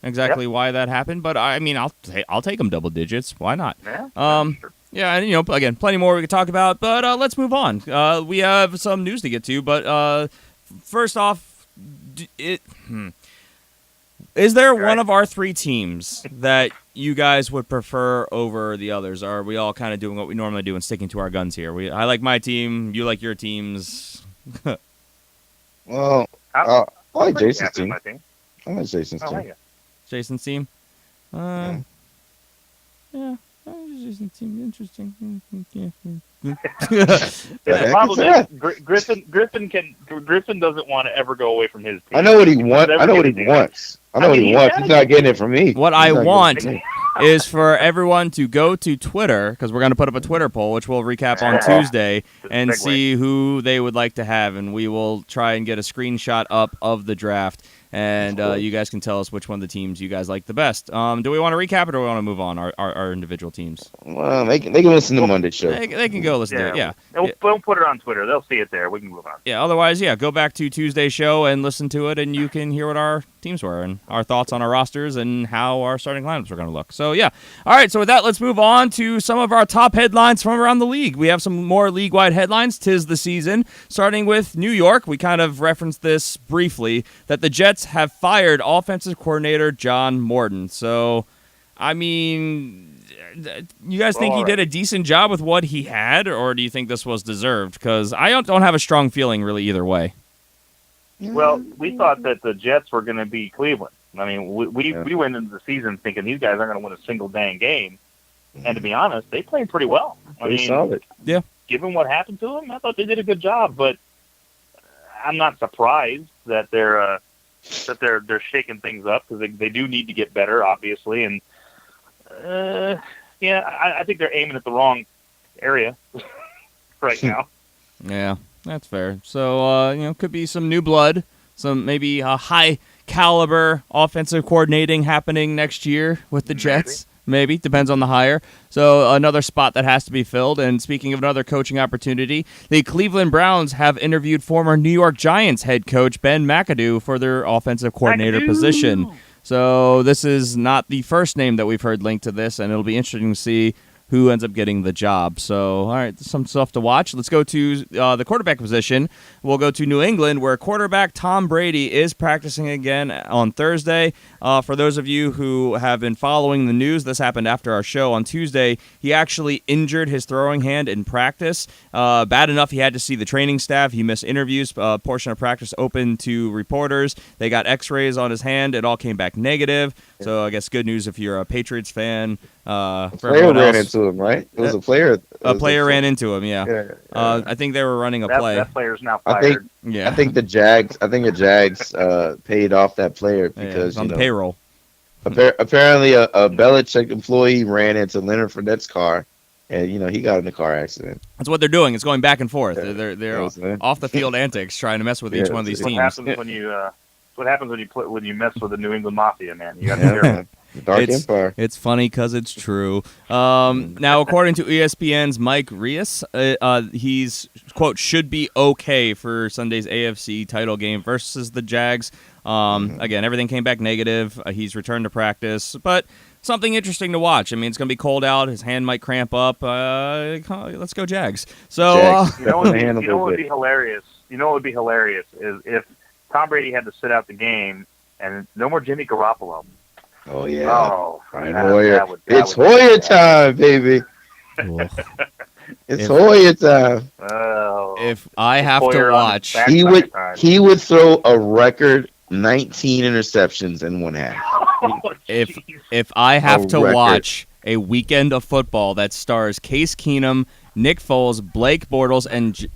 exactly why that happened, but I mean, I'll take him double digits. Why not?
Yeah. Sure.
Yeah, and again, plenty more we could talk about, but let's move on. We have some news to get to, but first off, is there one of our 3 teams that you guys would prefer over the others? Or are we all kind of doing what we normally do and sticking to our guns here? I like my team, you like your teams.
Well, I like Jason's team. I like Jason's team.
Jason's team? Yeah. Interesting.
The problem is Griffin doesn't want to ever go away from his team.
I know what he wants. I know what he wants. He's not getting it from me.
What I want is for everyone to go to Twitter, because we're going to put up a Twitter poll, which we'll recap on Tuesday, and see who they would like to have, and we will try and get a screenshot up of the draft, and you guys can tell us which one of the teams you guys like the best. Do we want to recap it, or do we want to move on, our individual teams?
Well, they can listen to Monday's show.
They can go listen to it, yeah.
We'll put it on Twitter. They'll see it there. We can move on.
Yeah, otherwise, go back to Tuesday's show and listen to it, and you can hear what our teams were and our thoughts on our rosters and how our starting lineups were going to look. So, yeah. All right, so with that, let's move on to some of our top headlines from around the league. We have some more league-wide headlines. 'Tis the season. Starting with New York, we kind of referenced this briefly, that the Jets have fired offensive coordinator John Morton. So, I mean, you guys think he did a decent job with what he had, or do you think this was deserved? Because I don't have a strong feeling really either way.
Well, we thought that the Jets were going to beat Cleveland. I mean, we went into the season thinking these guys aren't going to win a single dang game. And to be honest, they played pretty well.
Pretty solid.
Yeah.
Given what happened to them, I thought they did a good job. But I'm not surprised that they're shaking things up, because they do need to get better, obviously. And I think they're aiming at the wrong area right now.
Yeah, that's fair. So could be some new blood, some maybe high caliber offensive coordinating happening next year with the Jets. Maybe. Depends on the hire. So another spot that has to be filled. And speaking of another coaching opportunity, the Cleveland Browns have interviewed former New York Giants head coach Ben McAdoo for their offensive coordinator position. So this is not the first name that we've heard linked to this, and it'll be interesting to see who ends up getting the job. So, all right, some stuff to watch. Let's go to the quarterback position. We'll go to New England, where quarterback Tom Brady is practicing again on Thursday. For those of you who have been following the news, this happened after our show on Tuesday. He actually injured his throwing hand in practice. Bad enough he had to see the training staff. He missed interviews. Portion of practice open to reporters. They got x-rays on his hand. It all came back negative. So I guess good news if you're a Patriots fan.
A player ran into him, right? It was a player.
A player ran into him, yeah. I think they were running a play.
That player's now fired.
I think the Jags paid off that player because
on the payroll.
Apparently, a Belichick employee ran into Leonard Fournette's car, and he got in a car accident.
That's what they're doing. It's going back and forth. They're off the field antics, trying to mess with each one of these teams.
What happens when you mess with the New England Mafia, man? You got to be careful.
Dark Empire.
It's funny because it's true. Now, according to ESPN's Mike Rios, he's, quote, should be okay for Sunday's AFC title game versus the Jags. Again, everything came back negative. He's returned to practice, but something interesting to watch. I mean, it's going to be cold out. His hand might cramp up. Let's go Jags. So,
Jags. You know what would be hilarious? You know what would be hilarious is if Tom Brady had to sit out the game and no more Jimmy Garoppolo.
Oh, yeah.
Oh,
Brian Hoyer. It's Hoyer time, baby. It's Hoyer time.
Oh,
if I have to watch,
he would throw a record 19 interceptions in one half.
If I have to watch a weekend of football that stars Case Keenum, Nick Foles, Blake Bortles,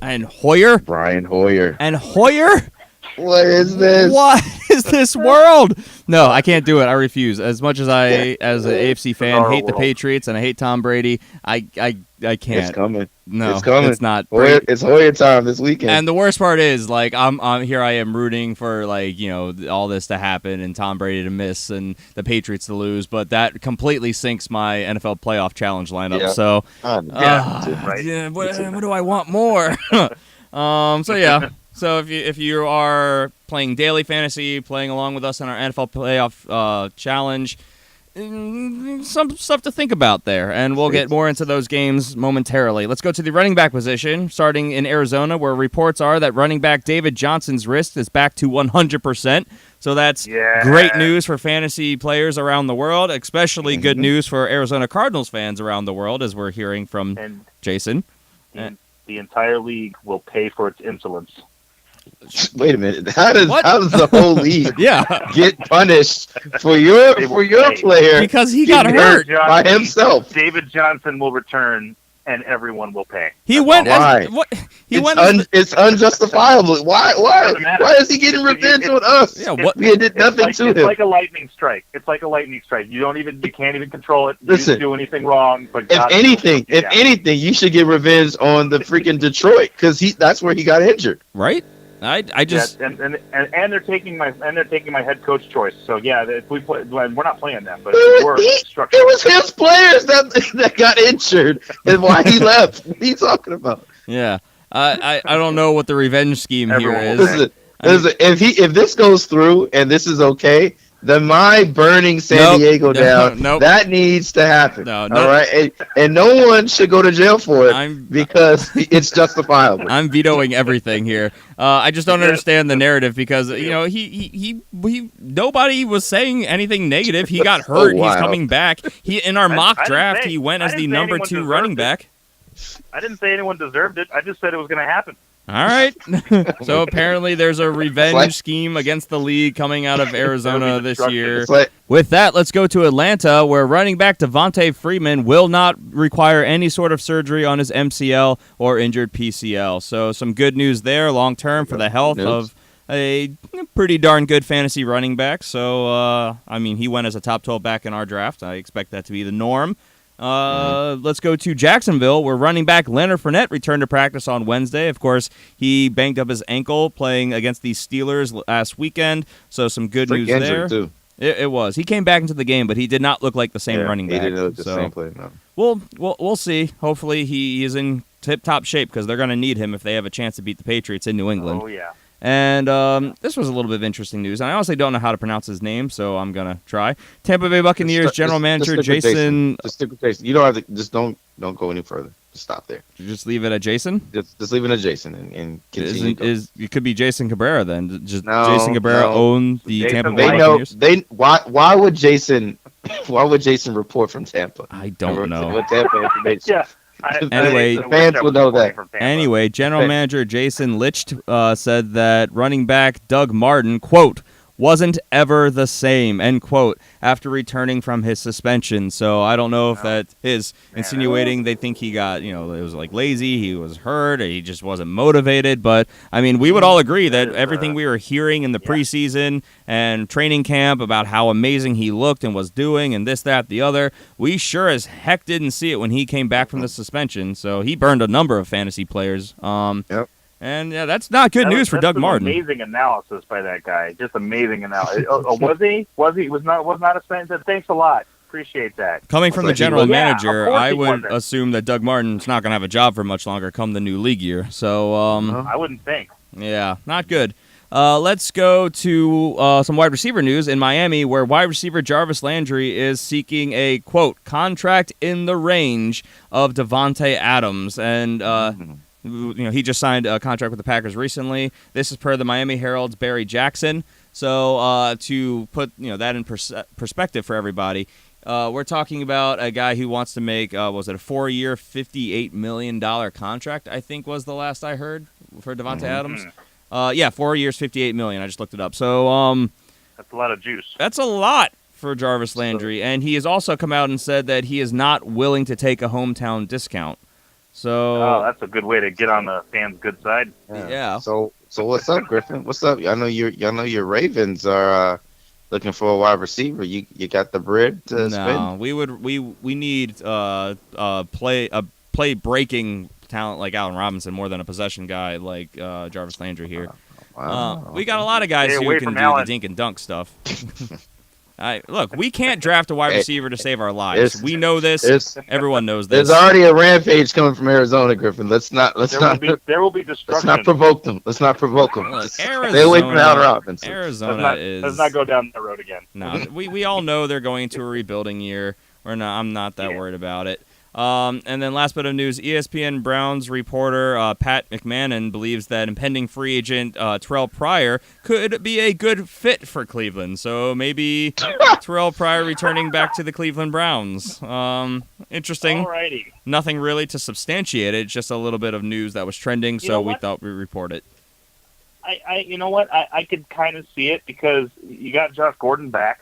and Hoyer,
Brian Hoyer,
and Hoyer.
What is this?
What is this world? No, I can't do it. I refuse. As much as as an AFC fan, hate the Patriots and I hate Tom Brady, I can't.
It's coming.
No,
it's coming.
It's not.
It's Hoyer time this weekend.
And the worst part is, I'm here. I am rooting for all this to happen and Tom Brady to miss and the Patriots to lose, but that completely sinks my NFL playoff challenge lineup.
Yeah.
So,
right.
What do I want more? So if you are playing daily fantasy, playing along with us in our NFL playoff challenge, some stuff to think about there, and we'll get more into those games momentarily. Let's go to the running back position, starting in Arizona, where reports are that running back David Johnson's wrist is back to 100%. So that's great news for fantasy players around the world, especially good news for Arizona Cardinals fans around the world, as we're hearing from Jason.
The entire league will pay for its insolence.
Wait a minute. How does the whole league
Yeah,
get punished for your player
because he got
getting
hurt.
by himself?
David Johnson will return, and everyone will pay.
He
That's
went
all.
as what? He went as
It's unjustifiable. Why
Doesn't matter.
is he getting revenge on us?
Yeah, what?
We did nothing to
It's
him.
like a lightning strike. It's like a lightning strike. You can't even control it. You
Listen,
didn't do anything wrong. But
If anything, you should get revenge on the freaking Detroit because that's where he got injured.
Right? I just
and they're taking my head coach choice. So yeah, if we play, we're not playing them, but
It was his players that got injured and why he left. What are you talking about?
yeah. I don't know what the revenge scheme
Everyone
here
will
is.
Listen, if this goes through and this is okay, then my burning San Diego down, that needs to happen.
No,
all right, and no one should go to jail for it because it's justifiable.
I'm vetoing everything here. I just don't understand the narrative because he nobody was saying anything negative. He got hurt. He's coming back. In our mock draft, he went as the number 2 running back.
I didn't say anyone deserved it. I just said it was going to happen.
All right. So apparently there's a revenge scheme against the league coming out of Arizona this year. With that, let's go to Atlanta, where running back Devontae Freeman will not require any sort of surgery on his MCL or injured PCL. So some good news there long-term for the health of a pretty darn good fantasy running back. So, he went as a top 12 back in our draft. I expect that to be the norm. Let's go to Jacksonville, where running back Leonard Fournette returned to practice on Wednesday. Of course, he banged up his ankle playing against the Steelers last weekend, so some good news there.
Too.
It was. He came back into the game, but he did not look like the same running back.
He didn't look the same player, no.
We'll see. Hopefully he is in tip-top shape because they're going to need him if they have a chance to beat the Patriots in New England.
Oh, yeah.
And this was a little bit of interesting news. And I honestly don't know how to pronounce his name, so I'm going to try. Tampa Bay Buccaneers general manager Jason.
Just stick with Jason. You don't have to. Just don't go any further. Just stop there.
Just leave it at Jason?
Just leave it at Jason and continue.
It could be Jason Cabrera then. Jason Cabrera own the
Jason
Tampa Bay Buccaneers?
Why would Jason report from Tampa?
I don't know.
What Tampa information?
Yeah.
Anyway,
fans will know that.
Anyway, general manager Jason Licht said that running back Doug Martin, quote, wasn't ever the same, end quote, after returning from his suspension. So I don't know if that is insinuating they think he got, it was like lazy, he was hurt, or he just wasn't motivated. But, we would all agree that everything we were hearing in the preseason and training camp about how amazing he looked and was doing and this, that, the other, we sure as heck didn't see it when he came back from the suspension. So he burned a number of fantasy players.
Yep.
And that's not good news for Doug Martin.
Amazing analysis by that guy. Just amazing analysis. Was he? Was not a suspension? Thanks a lot. Appreciate that.
Coming from the general manager, I would assume that Doug Martin's not going to have a job for much longer come the new league year. So
I wouldn't think.
Yeah, not good. Let's go to some wide receiver news in Miami, where wide receiver Jarvis Landry is seeking a, quote, contract in the range of Devontae Adams. And he just signed a contract with the Packers recently. This is per the Miami Herald's Barry Jackson. So to put that in perspective for everybody, we're talking about a guy who wants to make, was it a 4-year, $58 million contract, I think was the last I heard for Devontae Adams. 4 years, $58 million. I just looked it up. So
that's a lot of juice.
That's a lot for Jarvis Landry. And he has also come out and said that he is not willing to take a hometown discount. So
that's a good way to get on the fans' good side.
Yeah.
So what's up, Griffin? What's up? I know your Ravens are looking for a wide receiver. You got the bread to spend?
We need play breaking talent like Allen Robinson more than a possession guy like Jarvis Landry here.
Wow.
We got a lot of guys who can do the dink and dunk stuff. Look, we can't draft a wide receiver to save our lives. We know this. Everyone knows this.
There's already a rampage coming from Arizona, Griffin. There will be destruction. Let's not provoke them.
Look,
stay away from Allen Robinson.
Let's not go down that road again.
No, we all know they're going to a rebuilding year. I'm not that worried about it. And then last bit of news, ESPN Browns reporter Pat McMahon believes that impending free agent Terrell Pryor could be a good fit for Cleveland. So maybe Terrell Pryor returning back to the Cleveland Browns. Interesting.
Alrighty.
Nothing really to substantiate it, just a little bit of news that was trending, so we thought we'd report it.
you know what? I could kind of see it because you got Josh Gordon back,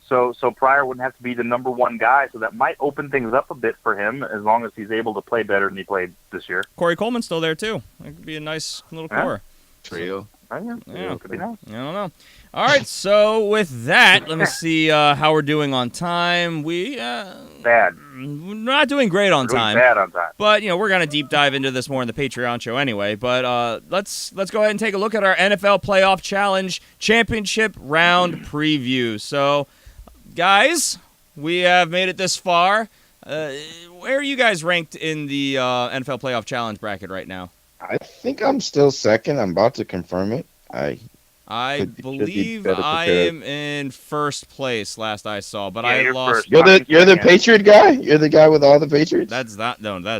so Pryor wouldn't have to be the number one guy, so that might open things up a bit for him as long as he's able to play better than he played this year.
Corey Coleman's still there too. It could be a nice little core.
Trio.
Yeah,
could be nice.
I don't know. All right, so with that, let me see how we're doing on time.
Bad.
We're not doing great on time.
Bad on time.
But we're gonna deep dive into this more in the Patreon show anyway. But let's go ahead and take a look at our NFL Playoff Challenge Championship Round preview. So, guys, we have made it this far. Where are you guys ranked in the NFL Playoff Challenge bracket right now?
I think I'm still second. I'm about to confirm it.
I believe I am in first place. Last I saw, but I lost.
First.
You're the Patriot guy. You're the guy with all the Patriots.
That is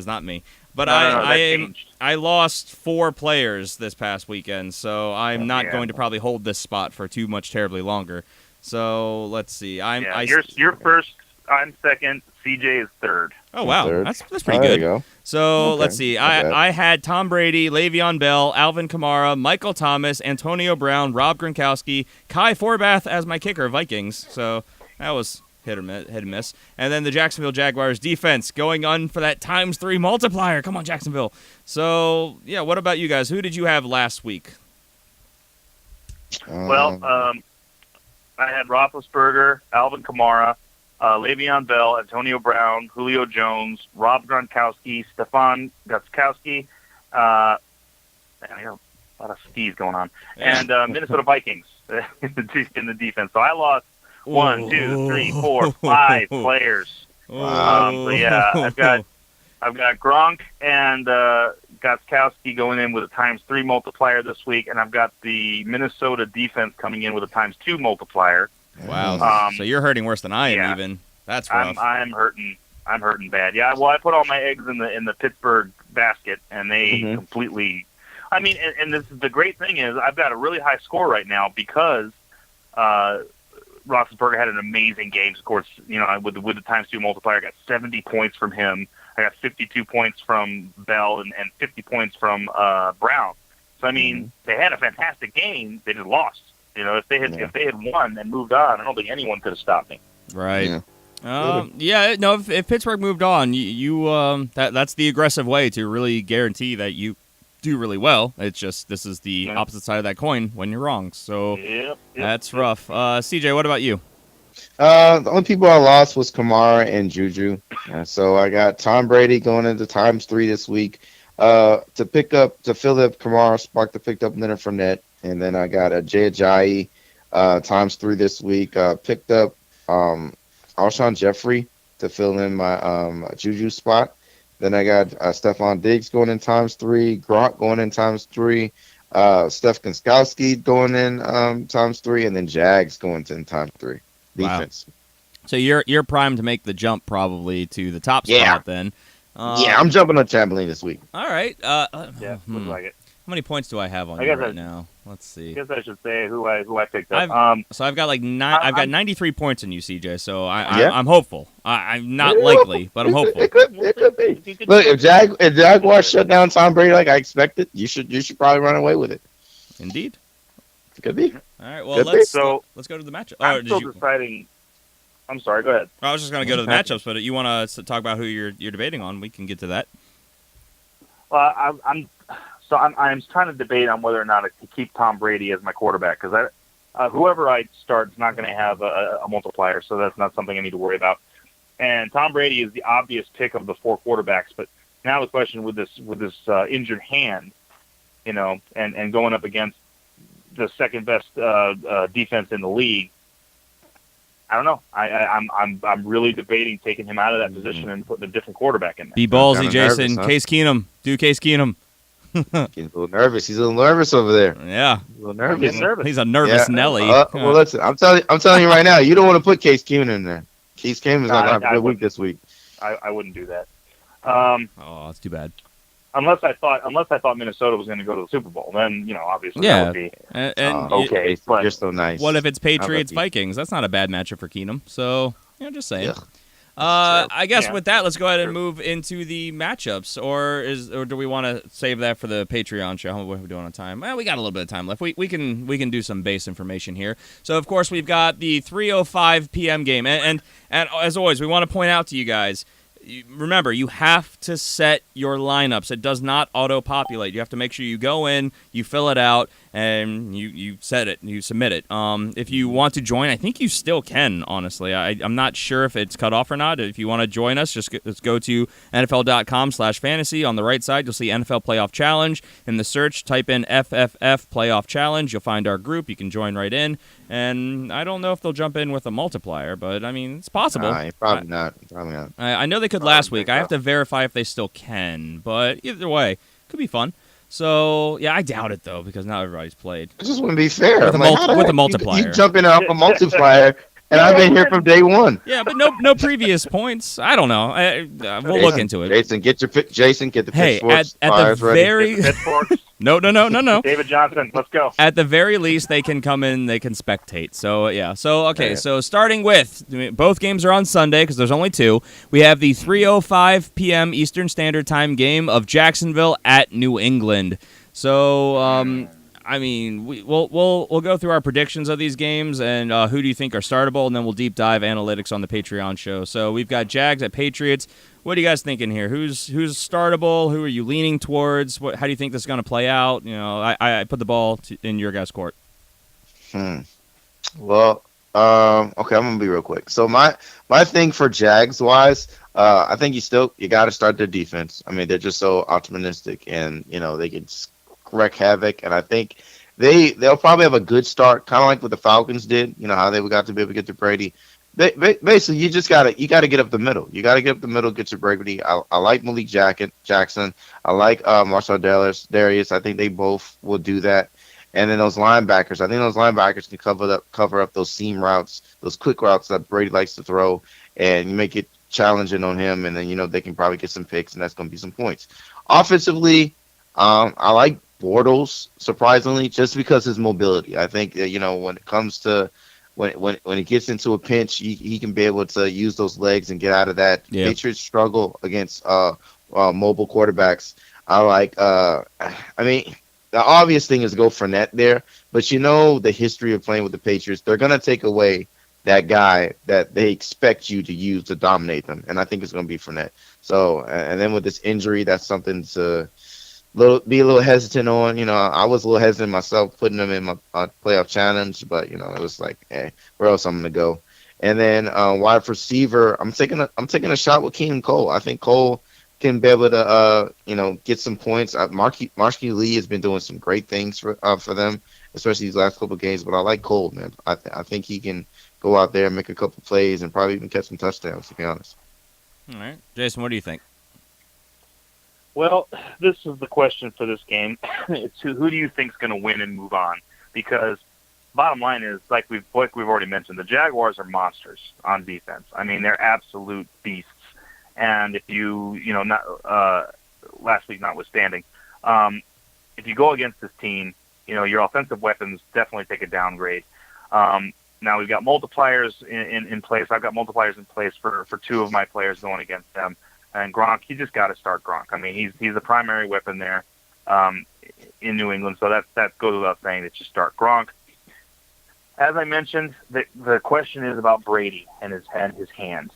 not me. But
No,
I lost 4 players this past weekend, so I'm not going to probably hold this spot for too much terribly longer. So let's see.
You're first. I'm second. CJ is third.
Oh wow,
third.
that's pretty
There
good.
you go.
So
Okay,
let's see.
not bad.
I had Tom Brady, Le'Veon Bell, Alvin Kamara, Michael Thomas, Antonio Brown, Rob Gronkowski, Kai Forbath as my kicker, Vikings. So that was hit and miss. And then the Jacksonville Jaguars defense going on for that ×3 multiplier. Come on, Jacksonville. So yeah, what about you guys? Who did you have last week?
Well, I had Roethlisberger, Alvin Kamara, Le'Veon Bell, Antonio Brown, Julio Jones, Rob Gronkowski, Stefan Gostkowski. I got a lot of Steves going on. And Minnesota Vikings in the defense. So I lost 1, 2, 3, 4, 5 players. So yeah, I've got Gronk and Gostkowski going in with a ×3 multiplier this week, and I've got the Minnesota defense coming in with a ×2 multiplier.
Wow. So you're hurting worse than I am.
Yeah.
Even that's rough.
I'm hurting. I'm hurting bad. Yeah. Well, I put all my eggs in the Pittsburgh basket, and they completely. I mean, and this is the great thing is I've got a really high score right now because Roethlisberger had an amazing game. Of course, with the ×2 multiplier, I got 70 points from him. I got 52 points from Bell and 50 points from Brown. So I mean, they had a fantastic game. They just lost. If they had won and moved on, I don't think anyone could have stopped me.
Right. No. If Pittsburgh moved on, that's the aggressive way to really guarantee that you do really well. It's just this is the opposite side of that coin when you're wrong. So that's rough. CJ, what about you?
The only people I lost was Kamara and Juju. So I got Tom Brady going into ×3 this week. To fill up Kamara's spot, to pick up Leonard Fournette. And then I got a Jay Ajayi ×3 this week. Picked up Alshon Jeffrey to fill in my Juju spot. Then I got Stephon Diggs going in ×3, Gronk going in ×3, Steph Gostkowski going in ×3, and then Jags going in ×3. Defense.
Wow. So you're primed to make the jump probably to the top spot then.
I'm jumping on trampoline this week.
All right.
Looks like it.
How many points do I have on you right now? Let's see.
I guess I should say who I picked up.
So I've got I've got 93 points in you, CJ. So I'm hopeful. I'm not likely, but I'm hopeful.
It could be. Look, if Jaguars shut down Tom Brady like I expected, you should probably run away with it.
Indeed.
It could be.
All right. Well, let's go to the matchup.
I'm still deciding. I'm sorry. Go ahead.
I was just going to go to the matchups, but you want to talk about who you're debating on? We can get to that.
Well, I'm trying to debate on whether or not to keep Tom Brady as my quarterback because whoever I start is not going to have a multiplier, so that's not something I need to worry about. And Tom Brady is the obvious pick of the 4 quarterbacks, but now the question with this injured hand, and going up against the second best defense in the league, I don't know. I'm really debating taking him out of that position and putting a different quarterback in there.
Be ballsy, Jason.
Nervous, huh?
Case Keenum. Do Case Keenum.
He's a little nervous. He's a little nervous over there.
Yeah.
A little nervous.
He's nervous.
He's a nervous Nelly.
Well, listen. I'm telling you right now. You don't want to put Case Keenum in there. Case Keenum is not going to have a good week this week.
I wouldn't do that.
Oh, that's too bad.
Unless I thought Minnesota was going to go to the Super Bowl, then obviously that would be
okay.
But
you're so nice.
What if it's Patriots Vikings? That's not a bad matchup for Keenum. So just saying. I guess
Yeah.
with that, let's go ahead and
True.
move into the matchups, or do we want to save that for the Patreon show? What are we doing on time? Well, we got a little bit of time left. We can do some base information here. So of course we've got the 3:05 p.m. game, and as always, we want to point out to you guys. Remember, you have to set your lineups. It does not auto-populate. You have to make sure you go in, you fill it out, and you set it, and you submit it. If you want to join, I think you still can, honestly. I'm not sure if it's cut off or not. If you want to join us, let's go to NFL.com/fantasy. On the right side, you'll see NFL Playoff Challenge. In the search, type in FFF Playoff Challenge. You'll find our group. You can join right in. And I don't know if they'll jump in with a multiplier, but, I mean, it's possible.
Probably not. Probably not.
I know they could last week. I have to verify if they still can, but either way, could be fun. So, yeah, I doubt it, though, because not everybody's played.
It just wouldn't be fair.
With a multiplier.
You jumping off a multiplier, and I've been here from day one.
Yeah, but no previous points. I don't know. We'll look into it.
Jason, get the pitchforks.
At the very
Pitchforks.
no.
David Johnson, let's go.
At the very least, they can come in. They can spectate. So yeah. So okay.
Yeah.
So starting with both games are on Sunday because there's only two. We have the 3:05 p.m. Eastern Standard Time game of Jacksonville at New England. So I mean, we'll go through our predictions of these games and who do you think are startable, and then we'll deep dive analytics on the Patreon show. So we've got Jags at Patriots. What are you guys thinking here? Who's startable? Who are you leaning towards? How do you think this is going to play out? You know, I put the ball in your guys' court.
Well, okay, I'm gonna be real quick. So my thing for Jags wise, I think you got to start their defense. I mean, they're just so optimistic, and they can wreak havoc. And I think they'll probably have a good start, kind of like what the Falcons did. You know how they got to be able to get to Brady. Basically, you gotta get up the middle. You gotta get up the middle, get to Brady. I like Malik Jackson. I like Marcel Darius. I think they both will do that. And then those linebackers, I think those linebackers can cover up those seam routes, those quick routes that Brady likes to throw, and you make it challenging on him. And then they can probably get some picks, and that's gonna be some points. Offensively, I like Bortles, surprisingly, just because his mobility. I think that when it comes to when he gets into a pinch, he can be able to use those legs and get out of that.
Yeah.
Patriots struggle against mobile quarterbacks. I like. I mean, the obvious thing is go Fournette there, but the history of playing with the Patriots, they're gonna take away that guy that they expect you to use to dominate them, and I think it's gonna be Fournette. So, and then with this injury, that's something to be a little hesitant on. I was a little hesitant myself putting them in my playoff challenge, but it was like, where else I'm gonna go? And then wide receiver, I'm taking a shot with Keenan Cole. I think Cole can be able to get some points. Marquis Lee has been doing some great things for them, especially these last couple of games. But I like Cole, man. I think he can go out there and make a couple plays and probably even catch some touchdowns, to be honest.
All right, Jason, what do you think?
Well, this is the question for this game. It's who do you think is going to win and move on? Because bottom line is, like we've already mentioned, the Jaguars are monsters on defense. I mean, they're absolute beasts. And if last week notwithstanding, if you go against this team, your offensive weapons definitely take a downgrade. Now we've got multipliers in place. I've got multipliers in place for two of my players going against them. And Gronk, you just got to start Gronk. I mean, he's the primary weapon there in New England, so that goes without saying that you start Gronk. As I mentioned, the question is about Brady and his hand.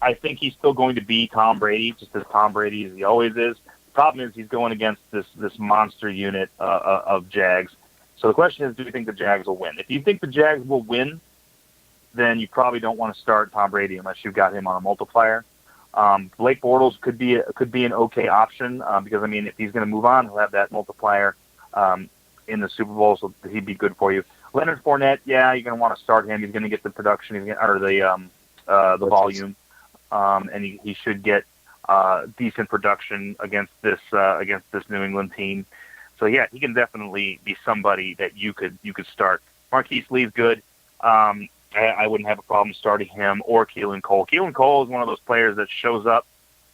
I think he's still going to be Tom Brady, just as Tom Brady as he always is. The problem is he's going against this monster unit of Jags. So the question is, do you think the Jags will win? If you think the Jags will win, then you probably don't want to start Tom Brady unless you've got him on a multiplier. Blake Bortles could be an okay option because, I mean, if he's going to move on, he'll have that multiplier in the Super Bowl, so he'd be good for you. Leonard Fournette, yeah, you're going to want to start him. He's going to get the production, or the volume, and he should get decent production against this New England team. So yeah, he can definitely be somebody that you could start. Marquise Lee's good. I wouldn't have a problem starting him or Keelan Cole. Keelan Cole is one of those players that shows up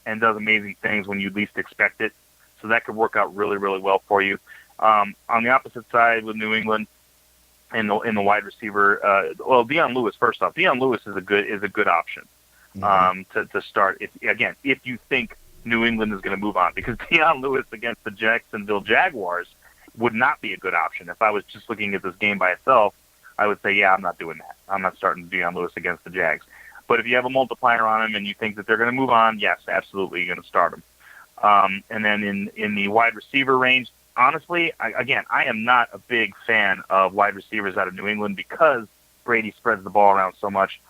and does amazing things when you least expect it. So that could work out really, really well for you. On the opposite side with New England, in the wide receiver, Dion Lewis. First off, Dion Lewis is a good option. to start. If you think New England is going to move on, because Deion Lewis against the Jacksonville Jaguars would not be a good option. If I was just looking at this game by itself, I would say, yeah, I'm not doing that. I'm not starting Deion Lewis against the Jags. But if you have a multiplier on him and you think that they're going to move on, yes, absolutely, you're going to start him. And then in the wide receiver range, honestly, I am not a big fan of wide receivers out of New England because Brady spreads the ball around so much.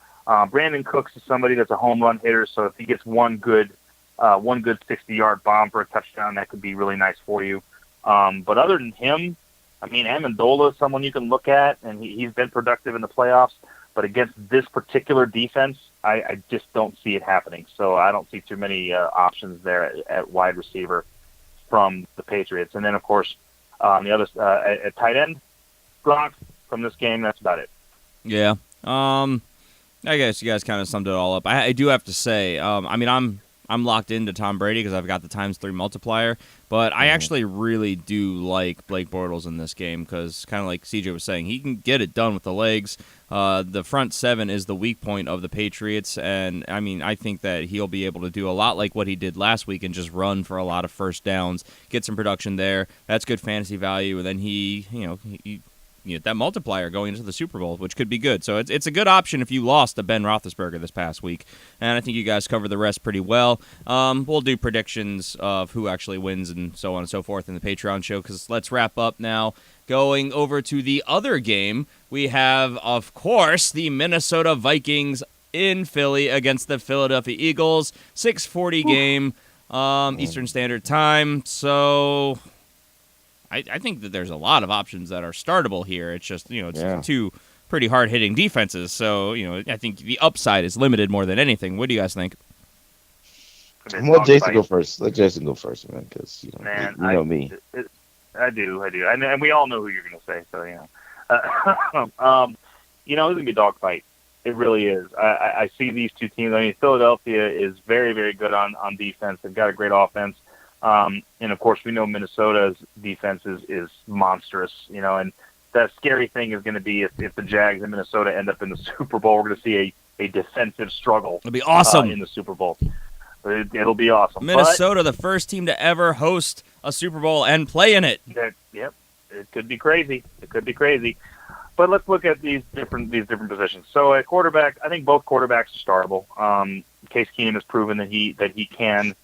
Brandon Cooks is somebody that's a home run hitter, so if he gets one good 60-yard bomb for a touchdown, that could be really nice for you. But other than him, I mean, Amendola is someone you can look at, and he's been productive in the playoffs. But against this particular defense, I just don't see it happening. So I don't see too many options there at wide receiver from the Patriots. And then, of course, on the other at tight end, Gronk from this game, that's about it.
Yeah. I guess you guys kind of summed it all up. I do have to say, I'm locked into Tom Brady because I've got the ×3 multiplier, but I actually really do like Blake Bortles in this game because, kind of like CJ was saying, he can get it done with the legs. The front seven is the weak point of the Patriots, and I think that he'll be able to do a lot like what he did last week and just run for a lot of first downs, get some production there. That's good fantasy value, and then he that multiplier going into the Super Bowl, which could be good. So it's a good option if you lost to Ben Roethlisberger this past week. And I think you guys covered the rest pretty well. We'll do predictions of who actually wins and so on and so forth in the Patreon show, because let's wrap up now. Going over to the other game, we have, of course, the Minnesota Vikings in Philly against the Philadelphia Eagles. 6:40 game, Eastern Standard Time. So I think that there's a lot of options that are startable here. It's just, two pretty hard-hitting defenses. So, I think the upside is limited more than anything. What do you guys think?
Let Jason go first. Let Jason go first, man, because, you know me.
I do. And we all know who you're going to say, so, it's going to be a dogfight. It really is. I see these two teams. Philadelphia is very, very good on defense. They've got a great offense. And of course, we know Minnesota's defense is monstrous, and the scary thing is going to be if the Jags and Minnesota end up in the Super Bowl, we're going to see a defensive struggle.
It'll be awesome
in the Super Bowl. It'll be awesome.
Minnesota, the first team to ever host a Super Bowl and play in it.
Yep, it could be crazy. But let's look at these different positions. So at quarterback, I think both quarterbacks are startable. Case Keenum has proven that he can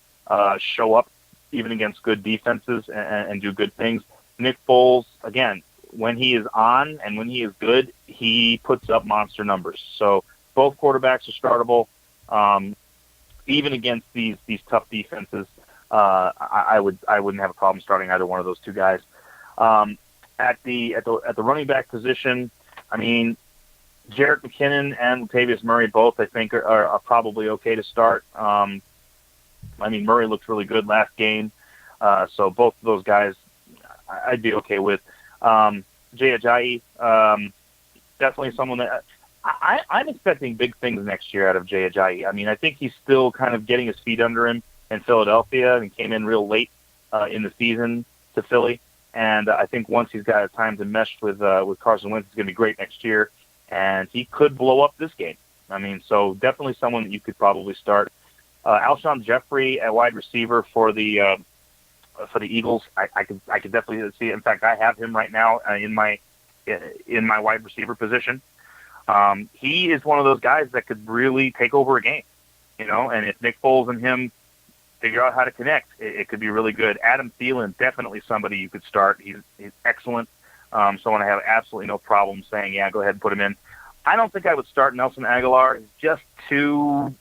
show up even against good defenses and do good things. Nick Foles, again, when he is on and when he is good, he puts up monster numbers. So both quarterbacks are startable. Even against these tough defenses, I wouldn't have a problem starting either one of those two guys. At the running back position, Jarrett McKinnon and Latavius Murray both, I think, are probably okay to start. Murray looked really good last game, so both of those guys I'd be okay with. Jay Ajayi, definitely someone that I'm expecting big things next year out of Jay Ajayi. I think he's still kind of getting his feet under him in Philadelphia and came in real late in the season to Philly. And I think once he's got time to mesh with Carson Wentz, it's going to be great next year. And he could blow up this game. So definitely someone that you could probably start. Alshon Jeffrey at wide receiver for the Eagles, I could definitely see it. In fact, I have him right now in my wide receiver position. He is one of those guys that could really take over a game, And if Nick Foles and him figure out how to connect, it could be really good. Adam Thielen, definitely somebody you could start. He's excellent. Someone I have absolutely no problem saying, yeah, go ahead and put him in. I don't think I would start Nelson Aguilar. He's just too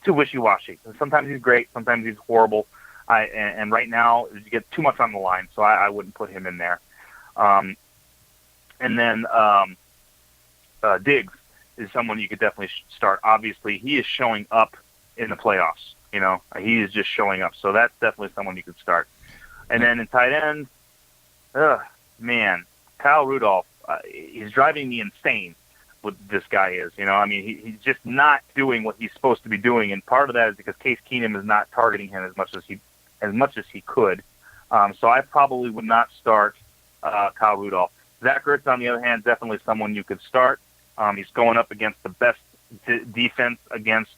wishy-washy. Sometimes he's great, sometimes he's horrible. And right now, you get too much on the line, so I wouldn't put him in there. And then Diggs is someone you could definitely start. Obviously, he is showing up in the playoffs. He is just showing up. So that's definitely someone you could start. And then in tight end, Kyle Rudolph, he's driving me insane. What this guy is, he's just not doing what he's supposed to be doing, and part of that is because Case Keenum is not targeting him as much as he could. So I probably would not start Kyle Rudolph. Zach Ertz, on the other hand, definitely someone you could start. He's going up against the best defense against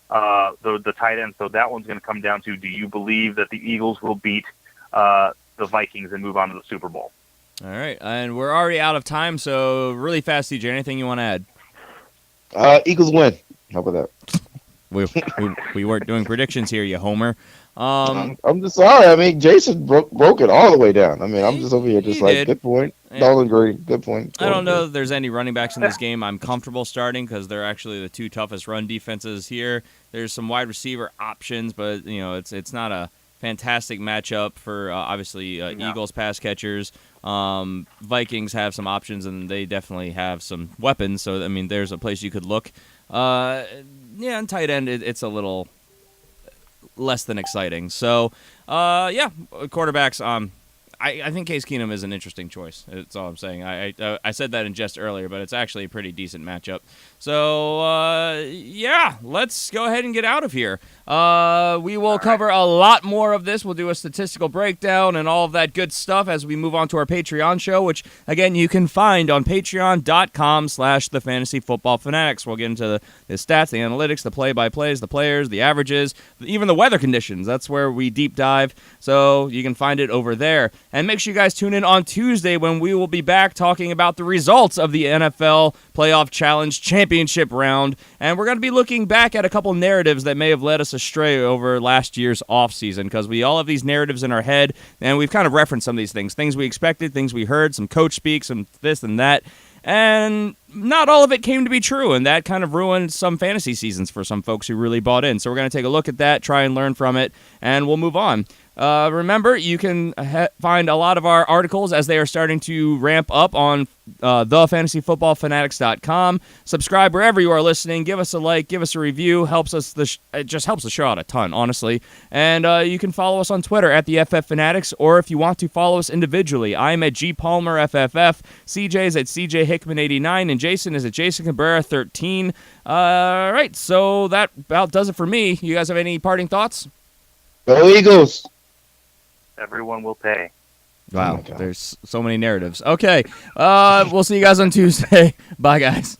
the tight end. So that one's going to come down to, do you believe that the Eagles will beat the Vikings and move on to the Super Bowl?
All right, and we're already out of time, so really fast, CJ, anything you want to add?
Eagles win. How about that?
We weren't doing predictions here, you homer.
I'm just sorry. I mean, Jason broke it all the way down. I mean, I'm just over here just like,
did.
good point.
Yeah.
Nolan Green, good point.
I don't know if there's any running backs in this game I'm comfortable starting because they're actually the two toughest run defenses here. There's some wide receiver options, but it's not a fantastic matchup for obviously Eagles pass catchers. Vikings have some options, and they definitely have some weapons. So I mean, there's a place you could look. And tight end, it's a little less than exciting. So, quarterbacks. I think Case Keenum is an interesting choice. That's all I'm saying. I said that in jest earlier, but it's actually a pretty decent matchup. So, let's go ahead and get out of here. We will cover a lot more of this. We'll do a statistical breakdown and all of that good stuff as we move on to our Patreon show, which, again, you can find on patreon.com/the Fantasy Football Fanatics. We'll get into the stats, the analytics, the play-by-plays, the players, the averages, even the weather conditions. That's where we deep dive. So you can find it over there. And make sure you guys tune in on Tuesday when we will be back talking about the results of the NFL Playoff Challenge Championship round. And we're going to be looking back at a couple narratives that may have led us astray over last year's offseason, because we all have these narratives in our head, and we've kind of referenced some of these things we expected, things we heard, some coach speak, some this and that. And not all of it came to be true, and that kind of ruined some fantasy seasons for some folks who really bought in. So we're going to take a look at that, try and learn from it, and we'll move on. Remember, you can find a lot of our articles as they are starting to ramp up on thefantasyfootballfanatics.com. Subscribe wherever you are listening. Give us a like, give us a review. It just helps the show out a ton, honestly. And you can follow us on Twitter at the FF Fanatics, or if you want to follow us individually, I'm at GPalmerFFF, CJ's at CJHickman89, and Jason is at Jason Cabrera13. All right, so that about does it for me. You guys have any parting thoughts?
Go Eagles!
Everyone will pay.
Wow, there's so many narratives. Okay, we'll see you guys on Tuesday. Bye, guys.